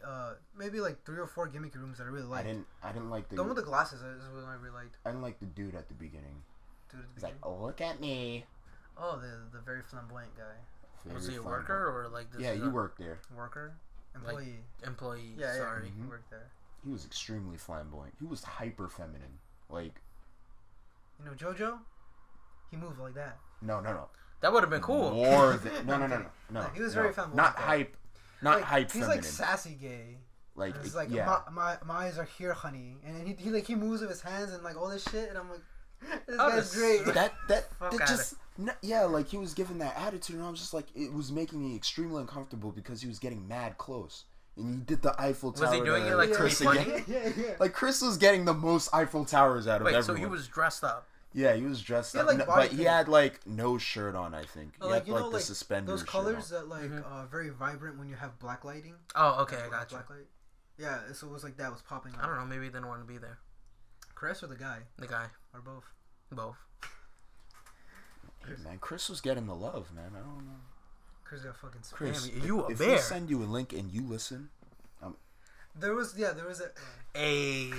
S1: maybe like 3 or 4 gimmicky rooms that I really liked.
S3: I didn't like the
S1: one with the glasses is what I really liked.
S3: I didn't like the dude at the beginning. He's like,
S1: Oh,
S3: oh, look at me.
S1: the very flamboyant guy.
S2: Was he a worker or like this?
S3: Yeah, he worked there.
S1: Worker, employee.
S2: Like, employee.
S1: Yeah,
S2: sorry.
S1: He worked there.
S3: He was extremely flamboyant. He was hyper feminine. Like,
S1: you know, JoJo, he moved like that.
S3: no.
S2: That would have been cool.
S3: More than no.
S1: He was very flamboyant.
S3: Not hype. Not
S1: like,
S3: hype.
S1: He's
S3: feminine.
S1: like sassy gay.
S3: Like,
S1: It's like
S3: yeah.
S1: my eyes are here, honey, and then he moves with his hands and like all this shit, and I'm like, this
S2: Oh,
S1: guy's
S2: this-
S1: great.
S3: that
S2: Fuck
S3: just yeah, like he was giving that attitude, and I was just like, it was making me extremely uncomfortable because he was getting mad close, and he did the Eiffel Tower.
S2: Was he doing it like to be
S3: Chris
S2: funny?
S3: again.
S1: Yeah.
S3: Like Chris was getting the most Eiffel Towers out of
S2: Wait,
S3: everyone.
S2: so he was dressed up.
S3: Yeah, he was dressed
S1: He had,
S3: up,
S1: like,
S3: but
S1: body
S3: he
S1: paint.
S3: had like no shirt on. I think he
S1: Like,
S3: had
S1: you
S3: like
S1: know,
S3: the
S1: like
S3: suspenders.
S1: those colors
S3: shirt
S1: that like very vibrant when you have black lighting.
S2: Oh, okay, I
S1: Black-
S2: got you.
S1: black light. Yeah, so it was like that was popping up.
S2: I don't know. Maybe he didn't want to be there.
S1: Chris or the guy
S2: The guy,
S1: or both.
S2: both.
S3: on. Hey, man, Chris was getting the love, man. I don't know.
S1: Chris got fucking.
S3: Chris,
S2: Damn, you a
S3: if
S2: bear.
S3: we send you a link and you listen,
S1: There was a.
S2: Hey.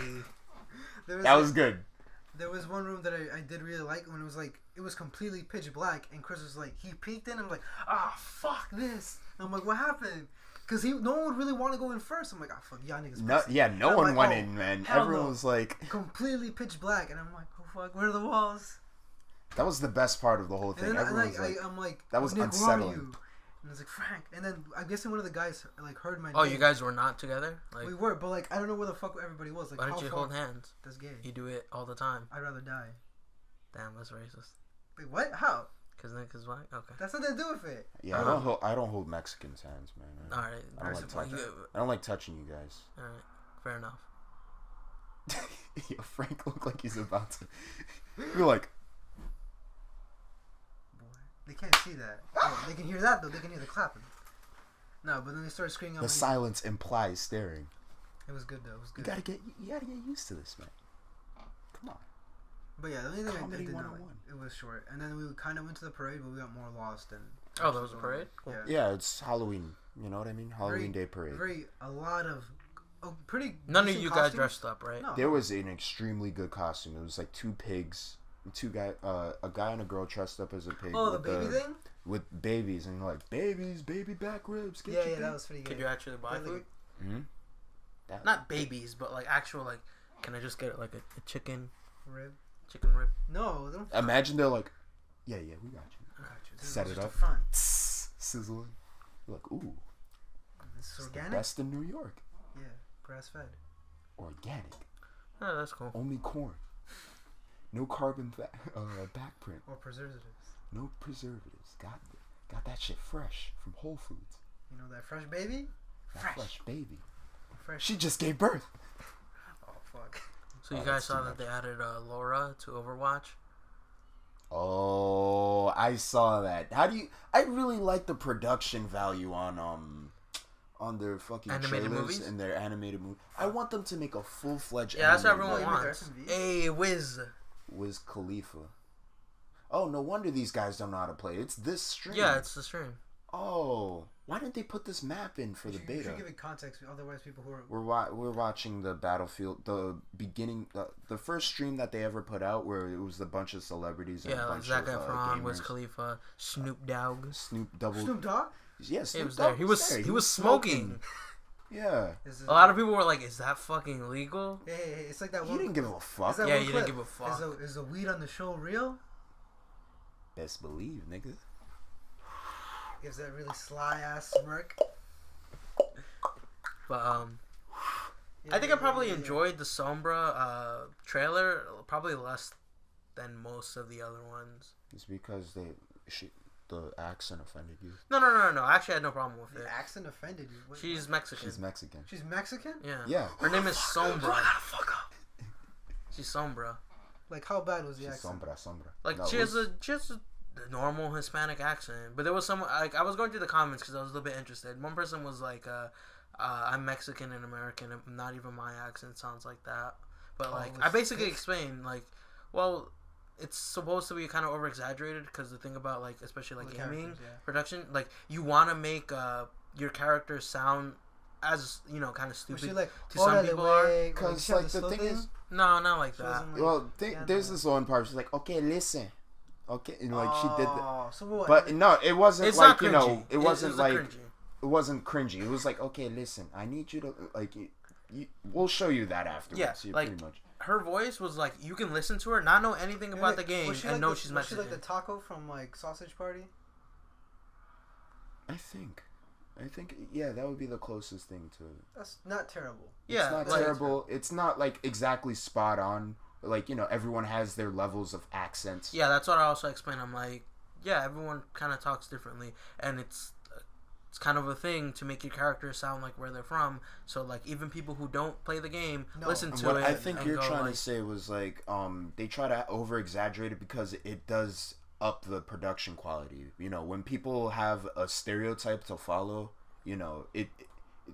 S1: There was
S3: that
S1: a-
S3: was good.
S1: There was one room that I did really like when it was completely pitch black, and Chris was like, he peeked in, and I'm like, fuck this. And I'm like, what happened? Because no one would really want to go in first. I'm like, fuck, y'all niggas.
S3: No,
S1: pussy."
S3: yeah,
S1: And
S3: no
S1: I'm
S3: one
S1: like,
S3: went
S1: "Oh,
S3: in, man.
S1: hell
S3: Everyone
S1: no."
S3: was like,
S1: Completely pitch black, and I'm like, oh fuck, where are the walls?
S3: that was the best part of the whole
S1: And
S3: thing.
S1: then
S3: Everyone was like,
S1: I'm like,
S3: that was
S1: Nick,
S3: unsettling.
S1: Where are you? And I was like, Frank. And then I guess one of the guys like heard my
S2: Oh,
S1: name.
S2: you guys were not together? Like,
S1: We were, but like I don't know where the fuck everybody was. Like,
S2: why
S1: how
S2: don't you
S1: far?
S2: hold hands?
S1: That's gay.
S2: You do it all the time.
S1: I'd rather die.
S2: Damn, that's racist.
S1: Wait, what? How?
S2: Cause Nick is white. Okay.
S1: That's nothing to do with it.
S3: yeah, I don't hold Mexicans' hands, man.
S2: All right.
S3: I don't like touching. I don't like touching you guys.
S2: All right. Fair enough.
S3: Yeah, Frank looked like he's about to. You're like,
S1: Boy, they can't see that. Oh, they can hear that though. They can hear the clapping. No, but then they started screaming out.
S3: the silence implies staring.
S1: It was good though. It was
S3: You
S1: good.
S3: gotta get used to this, man. Come on.
S1: But yeah, the only thing I
S3: Comedy
S1: did not like,
S3: 101.
S1: it was short. And then we kind of went to the parade, but we got more lost and.
S2: Oh, that was a parade? Cool.
S1: Yeah.
S3: Yeah, it's Halloween. You know what I mean? Halloween Day parade.
S1: A lot of, pretty.
S2: None of
S1: decent
S2: you guys
S1: costumes.
S2: dressed up, right?
S1: No.
S3: There was an extremely good costume. It was like 2 pigs, a guy and a girl dressed up as a pig.
S1: Oh, the
S3: with
S1: baby thing.
S3: with babies, and like baby back ribs. Get
S1: Yeah,
S3: your
S1: yeah,
S3: baby.
S1: that was pretty good.
S2: Could you actually buy
S1: Really
S2: food?
S3: Hmm?
S2: Not babies, but like actual like. Can I just get like a chicken
S1: Rib.
S2: rib?
S1: No, they don't.
S3: Imagine they're like, yeah, we got you.
S1: I got you. This
S3: Set
S1: is
S3: it
S1: just
S3: up.
S1: the front.
S3: Sizzling. You're like, ooh,
S1: This is
S3: it's the
S1: organic.
S3: best in New York.
S1: Yeah, grass fed.
S3: Organic.
S2: Oh, that's cool.
S3: Only corn. No carbon backprint.
S1: Or preservatives.
S3: No preservatives. Got that shit fresh from Whole Foods.
S1: You know that fresh baby?
S3: That fresh baby.
S1: Fresh.
S3: She just gave birth.
S1: Oh fuck.
S2: So you
S3: Oh,
S2: guys
S3: that's
S2: saw
S3: too
S2: that they added Laura to Overwatch?
S3: Oh, I saw that. How do you? I really like the production value on their fucking
S2: Animated
S3: trailers
S2: movies?
S3: and their animated movie. I want them to make a full-fledged.
S2: Yeah, that's what
S3: animated
S2: everyone
S3: movie.
S2: wants.
S1: SMV?
S2: Hey, Wiz.
S3: Wiz Khalifa. Oh, no wonder these guys don't know how to play. It's this stream.
S2: Yeah, it's the stream.
S3: Oh, why didn't they put this map in for the
S1: You
S3: beta?
S1: should give it context, otherwise people who are.
S3: We're watching the Battlefield, the beginning, the first stream that they ever put out, where it was a bunch of celebrities and a
S2: Yeah, like
S3: bunch
S2: Zac
S3: of
S2: Efron, Wiz
S3: gamers.
S2: Khalifa, Snoop Dogg.
S3: Snoop
S1: Dogg?
S3: Yeah, Snoop
S2: He was
S3: Dogg
S2: there. He
S3: there.
S2: was smoking.
S3: Yeah,
S1: Is it-
S2: A lot of people were like, "Is that fucking legal?"
S1: Hey, it's like that
S3: he
S1: one.
S3: didn't give a fuck.
S1: Is that
S2: Yeah,
S1: one
S2: you
S1: clip?
S2: didn't give a fuck.
S1: Is the weed on the show real?
S3: Best believe, nigga.
S1: Gives that really sly ass smirk.
S2: But
S1: Yeah,
S2: I think I
S1: yeah,
S2: probably
S1: yeah.
S2: enjoyed the Sombra trailer probably less than most of the other ones.
S3: It's because the accent offended you.
S2: No. Actually, I had no problem with
S1: The
S2: it.
S1: accent offended you. What-
S2: She's Mexican.
S3: She's Mexican.
S1: She's Mexican?
S2: Yeah.
S3: Yeah.
S2: Her name is Sombra.
S1: Fuck up.
S2: She's Sombra.
S1: Like how bad was the
S3: She's
S1: accent?
S3: sombra.
S2: Like
S3: No,
S2: she
S3: it
S2: has
S3: was-
S2: a normal Hispanic accent, but there was some like I was going through the comments because I was a little bit interested. One person was like, "I'm Mexican and American. And not even my accent sounds like that." But like I basically explained like, well, it's supposed to be kind of over exaggerated because the thing about like especially like
S1: The
S2: gaming
S1: characters, yeah.
S2: production, like you want to make your characters sound as kind of stupid
S1: she like,
S2: to some people are.
S3: Because like the thing is,
S2: No, not like
S1: She
S2: that.
S1: wasn't, like,
S3: well,
S1: yeah,
S3: there's
S1: no.
S3: this one part. She's like, okay, listen, okay, and like she did that.
S1: Oh, so what?
S3: But no, it wasn't
S2: It's
S3: like
S2: not cringy.
S3: it wasn't
S2: It's
S3: like
S2: cringy.
S3: it wasn't cringy. It was like, okay, listen, I need you to like we'll show you that afterwards.
S2: Yeah, like
S3: pretty much.
S2: her voice was like you can listen to her, not know anything about the game, and know she's
S1: Was she
S2: Mexican.
S1: like the taco from like Sausage Party?
S3: I think, yeah, that would be the closest thing to.
S1: That's not terrible.
S2: Yeah,
S3: It's not
S2: like,
S3: terrible. It's not like exactly spot on. Like everyone has their levels of accents.
S2: Yeah, that's what I also explained. I'm like, yeah, everyone kind of talks differently, and it's kind of a thing to make your characters sound like where they're from. So like even people who don't play the game listen to
S3: What
S2: it.
S3: I think
S2: and
S3: you're
S2: go,
S3: trying
S2: like,
S3: to say was like they try to over exaggerate it because it does up the production quality. When people have a stereotype to follow, it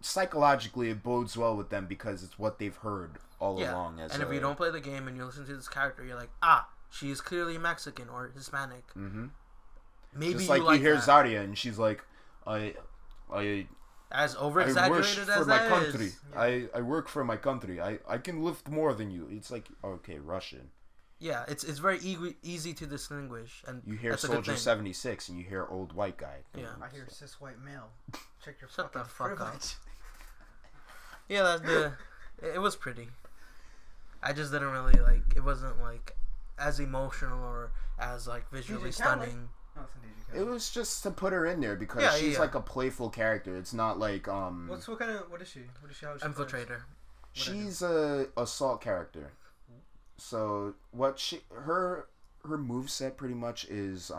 S3: psychologically it bodes well with them because it's what they've heard all along.
S2: And if you don't play the game and you listen to this character, you're like, she is clearly Mexican or Hispanic.
S3: Mm-hmm.
S2: Maybe
S3: just like
S2: you
S3: you hear
S2: that.
S3: Zarya and she's like, I
S2: as over
S3: I work
S2: exaggerated
S3: for
S2: as
S3: my
S2: that
S3: country.
S2: is.
S3: I work for my country. I can lift more than you. It's like, okay, Russian.
S2: Yeah, it's very easy to distinguish, and
S3: You hear
S2: that's a good
S3: Soldier
S2: thing.
S3: 76 and you hear old white guy.
S2: Yeah.
S1: I hear cis white male. Check your
S2: Shut
S1: fucking
S2: the fuck up.
S1: privilege.
S2: Yeah, it was pretty. I just didn't really like. It wasn't like as emotional or as like visually
S1: DJ Khaled.
S2: stunning.
S1: No, it's in DJ
S3: It
S1: Khaled.
S3: was just to put her in there because
S2: Yeah,
S3: she's
S2: yeah.
S3: like a playful character. It's not like
S1: What is she? What is she? How is she
S2: Infiltrator.
S3: she's a assault character. So what her moveset pretty much is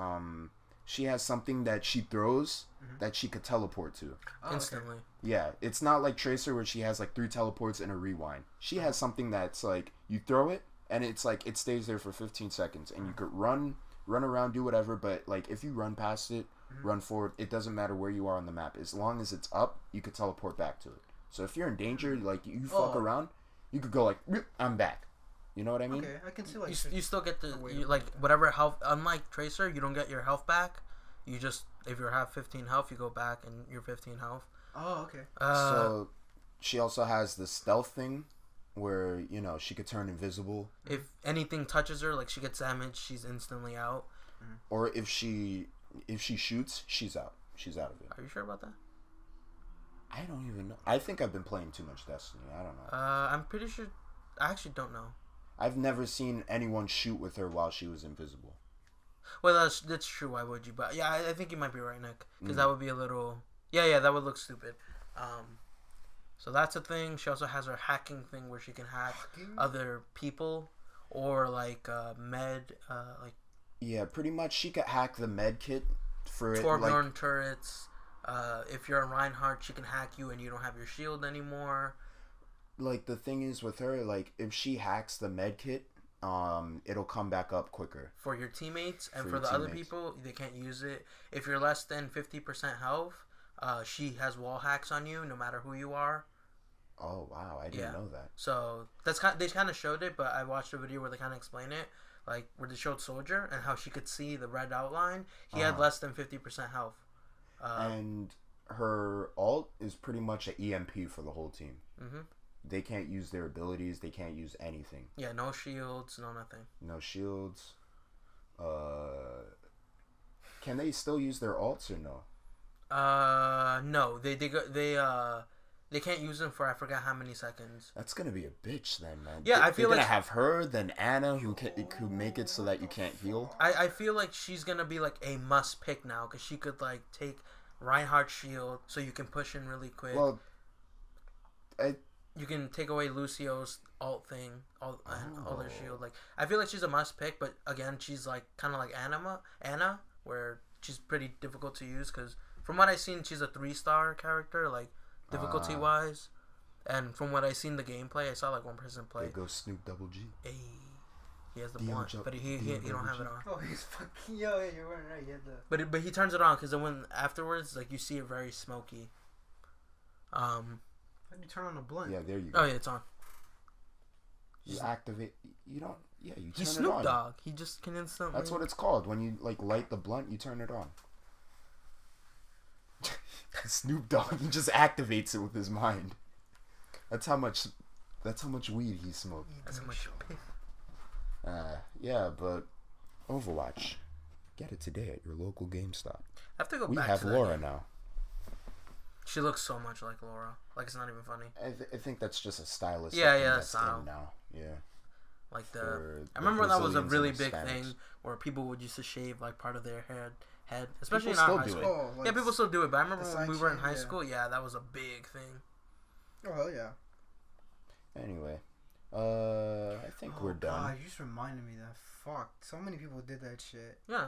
S3: she has something that she throws that she could teleport to.
S1: Oh,
S2: Instantly.
S1: Okay.
S3: Yeah, it's not like Tracer where she has like 3 teleports and a rewind. She has something that's like you throw it and it's like it stays there for 15 seconds and you could run around, do whatever, but like if you run past it, run forward, it doesn't matter where you are on the map. As long as it's up, you could teleport back to it. So if you're in danger, like you fuck around, you could go like, I'm back. You know what I mean?
S1: Okay, I can see like
S2: You still get the
S1: way
S2: you,
S1: to
S2: like
S1: do that.
S2: whatever health. Unlike Tracer, you don't get your health back. You just if you have 15 health, you go back and you're 15 health.
S1: Oh, okay.
S3: So she also has the stealth thing where she could turn invisible,
S2: if anything touches her, like she gets damaged, she's instantly out.
S3: or if she shoots, she's out. She's out of it.
S2: Are you sure about that?
S3: I don't even know. I think I've been playing too much Destiny. I don't know.
S2: I'm pretty sure. I actually don't know.
S3: I've never seen anyone shoot with her while she was invisible.
S2: Well, that's true. Why would you? But yeah, I think you might be right, Nick. Because that would be a little. Yeah, that would look stupid. So that's a thing. She also has her hacking thing where she can hack other people or like like.
S3: Yeah, pretty much she could hack the med kit for it.
S2: Torbjorn
S3: Like,
S2: turrets. If you're a Reinhardt, she can hack you and you don't have your shield anymore.
S3: like the thing is with her, like if she hacks the med kit, it'll come back up quicker.
S2: For your teammates and
S3: For
S2: for
S3: your
S2: the other
S3: teammates.
S2: people, they can't use it. If you're less than 50% health, she has wall hacks on you no matter who you are.
S3: Oh wow, I didn't know that.
S2: So they kind of showed it, but I watched a video where they kind of explain it, like where they showed Soldier and how she could see the red outline. He had less than 50% health.
S3: And her alt is pretty much an EMP for the whole team.
S2: Mm-hmm.
S3: They can't use their abilities. They can't use anything.
S2: Yeah, no shields, no nothing.
S3: No shields. Can they still use their alts or no?
S2: No, they can't use them for I forgot how many seconds.
S3: That's gonna be a bitch then, man.
S2: Yeah, I feel
S3: they're
S2: like
S3: gonna have her, then Anna, who make it so that you can't heal.
S2: I feel like she's gonna be like a must pick now because she could like take Reinhardt's shield so you can push in really quick.
S3: Well,
S2: you can take away Lucio's alt thing, all their shield. Like I feel like she's a must pick, but again, she's like kind of like Anna, where she's pretty difficult to use because from what I've seen, she's a 3-star character, like difficulty wise, and from what I seen the gameplay, I saw like one person play.
S3: There goes Snoop Double G.
S2: Hey, he has the
S3: Dion
S2: blunt,
S3: Jump-
S2: but he
S3: Dion
S2: don't have it
S3: Double
S2: on.
S1: Oh, he's fucking yo. Yeah, you're right. He had the.
S2: But he turns it on because then when afterwards, like you see it very smoky.
S1: How do you turn on a blunt?
S3: Yeah, there you go.
S2: Oh yeah, it's on.
S3: You activate. You don't. Yeah, you turn
S2: He's
S3: it
S2: Snoop
S3: on.
S2: Dogg. He just can instantly.
S3: That's what it's called. When you like light the blunt, you turn it on. Snoop Dogg, he just activates it with his mind. That's how much weed he smoked.
S2: That's how much.
S3: Yeah, but Overwatch, get it today at your local GameStop.
S2: I have to go
S3: We
S2: back
S3: have
S2: to that
S3: Laura
S2: game.
S3: now.
S2: She looks so much like Laura. Like, it's not even funny.
S3: I think that's just a stylistic
S2: Yeah,
S3: thing
S2: yeah,
S3: that's
S2: style.
S3: in now. Yeah.
S2: Like the
S3: For
S2: I remember that was a
S3: Brazilians
S2: really
S3: and
S2: big
S3: Hispanics.
S2: thing where people would used to shave like part of their head, especially
S3: People
S2: in our
S3: still
S2: high
S3: do
S2: school.
S1: Oh, like
S2: Yeah, people still do it, but I remember
S1: the
S2: when we
S1: side
S2: were in
S1: shave,
S2: high
S1: yeah.
S2: school, yeah, that was a big thing.
S1: Oh hell yeah.
S3: Anyway, I think we're done.
S1: God, you just reminded me that. Fuck, so many people did that shit.
S2: Yeah,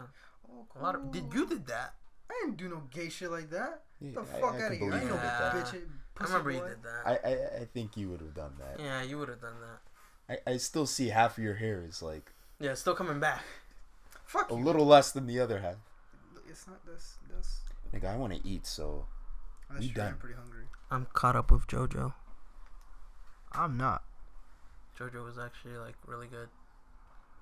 S1: Oh,
S2: a lot of you did that.
S1: I didn't do no gay shit like that.
S3: Yeah,
S1: The
S3: I
S1: fuck
S3: can
S1: out of here. I
S3: believe
S1: ain't no
S3: you did
S2: that.
S1: bitch.
S2: I
S1: Pussy
S2: remember
S1: boy.
S2: you did that.
S3: I think you would have done that.
S2: Yeah, you would have done that.
S3: I still see half of your hair is like
S2: Yeah, it's still coming back.
S1: Fuck
S3: a
S1: you.
S3: little less than the other half.
S1: It's not this.
S3: Nigga, I want to eat, so
S1: That's
S3: We
S1: true.
S3: done.
S1: I'm pretty hungry.
S2: I'm caught up with JoJo.
S1: I'm not.
S2: JoJo was actually like really good.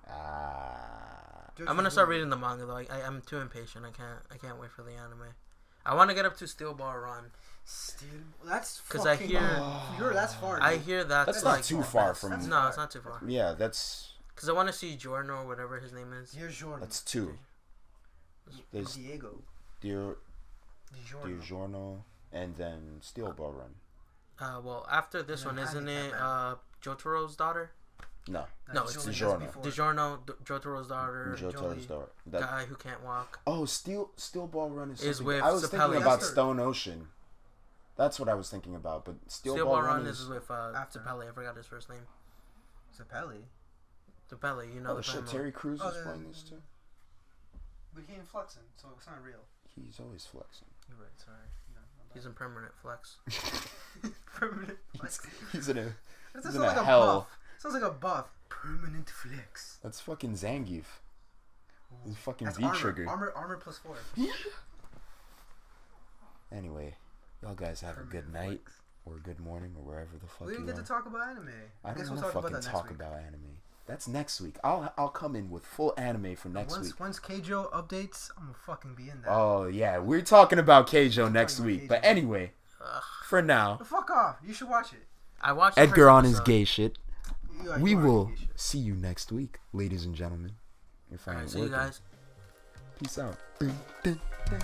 S3: ah.
S2: I'm gonna start reading the manga though. I'm too impatient. I can't wait for the anime. I want to get up to Steel Ball Run.
S1: That's
S2: 'Cause I
S1: fucking-
S2: hear-
S1: that's far.
S2: I
S1: dude.
S2: hear that's
S3: That's not
S2: like,
S3: too far from.
S1: That's
S2: No, it's not too far.
S3: Yeah, that's
S2: Cause I want to see Giorno or whatever his name is.
S1: Here's Jordan.
S3: that's two. There's
S1: Diego.
S3: DiGiorno and then Steel Ball Run.
S2: Well, after this
S1: And
S2: one,
S1: then
S2: isn't it
S1: Handicap
S2: Jotaro's daughter?
S3: No,
S2: No, it's
S3: DiGiorno.
S2: DiGiorno, Jotaro's daughter,
S3: Jotaro's daughter. That,
S2: guy who can't walk.
S3: oh, Steel Ball Run is
S2: Is
S3: something.
S2: with
S3: I was
S2: Sapelli.
S3: thinking about
S1: That's
S3: Stone Ocean. That's what I was thinking about, but Steel Ball Run
S2: is with
S1: after.
S2: Sapelli. I forgot his first name.
S1: Zapelli.
S2: Sapelli, you know
S3: Oh
S2: the
S3: shit,
S2: family.
S3: Terry Crews
S1: Oh,
S3: is
S1: the-
S3: playing this too.
S1: But he ain't flexing, so it's not real.
S3: He's always flexing.
S1: You're right. Sorry.
S2: He's in permanent flex.
S1: Permanent flex.
S3: He's in a.
S1: That
S3: He's
S1: sounds
S3: in
S1: like
S3: a
S1: a
S3: hell.
S1: buff. Sounds like a buff. Permanent flex.
S3: That's fucking Zangief. His fucking
S1: That's
S3: V
S1: armor.
S3: trigger.
S1: Armor plus 4.
S3: Anyway, y'all guys have a good night or a good morning or wherever the fuck
S1: We
S3: you
S1: didn't get
S3: are.
S1: to talk about anime.
S3: I don't
S1: guess
S3: want
S1: we'll
S3: to
S1: talk
S3: fucking
S1: about that
S3: talk
S1: next week.
S3: about anime. That's next week. I'll come in with full anime for next week.
S1: Once Keijo updates, I'm gonna fucking be in that.
S3: Oh yeah, we're talking about Keijo next
S1: talking about
S3: week. But
S1: Keijo.
S3: anyway,
S2: Ugh.
S3: for now,
S1: But fuck off. You should watch it.
S2: I watched the
S3: Edgar
S2: first
S3: on his
S2: episode.
S3: gay shit. We
S1: You are
S3: will
S1: gay shit.
S3: see you next week, ladies and gentlemen. If I
S2: Alright,
S3: ain't
S2: see you
S3: working.
S2: guys.
S3: Peace out. Dun, dun, dun.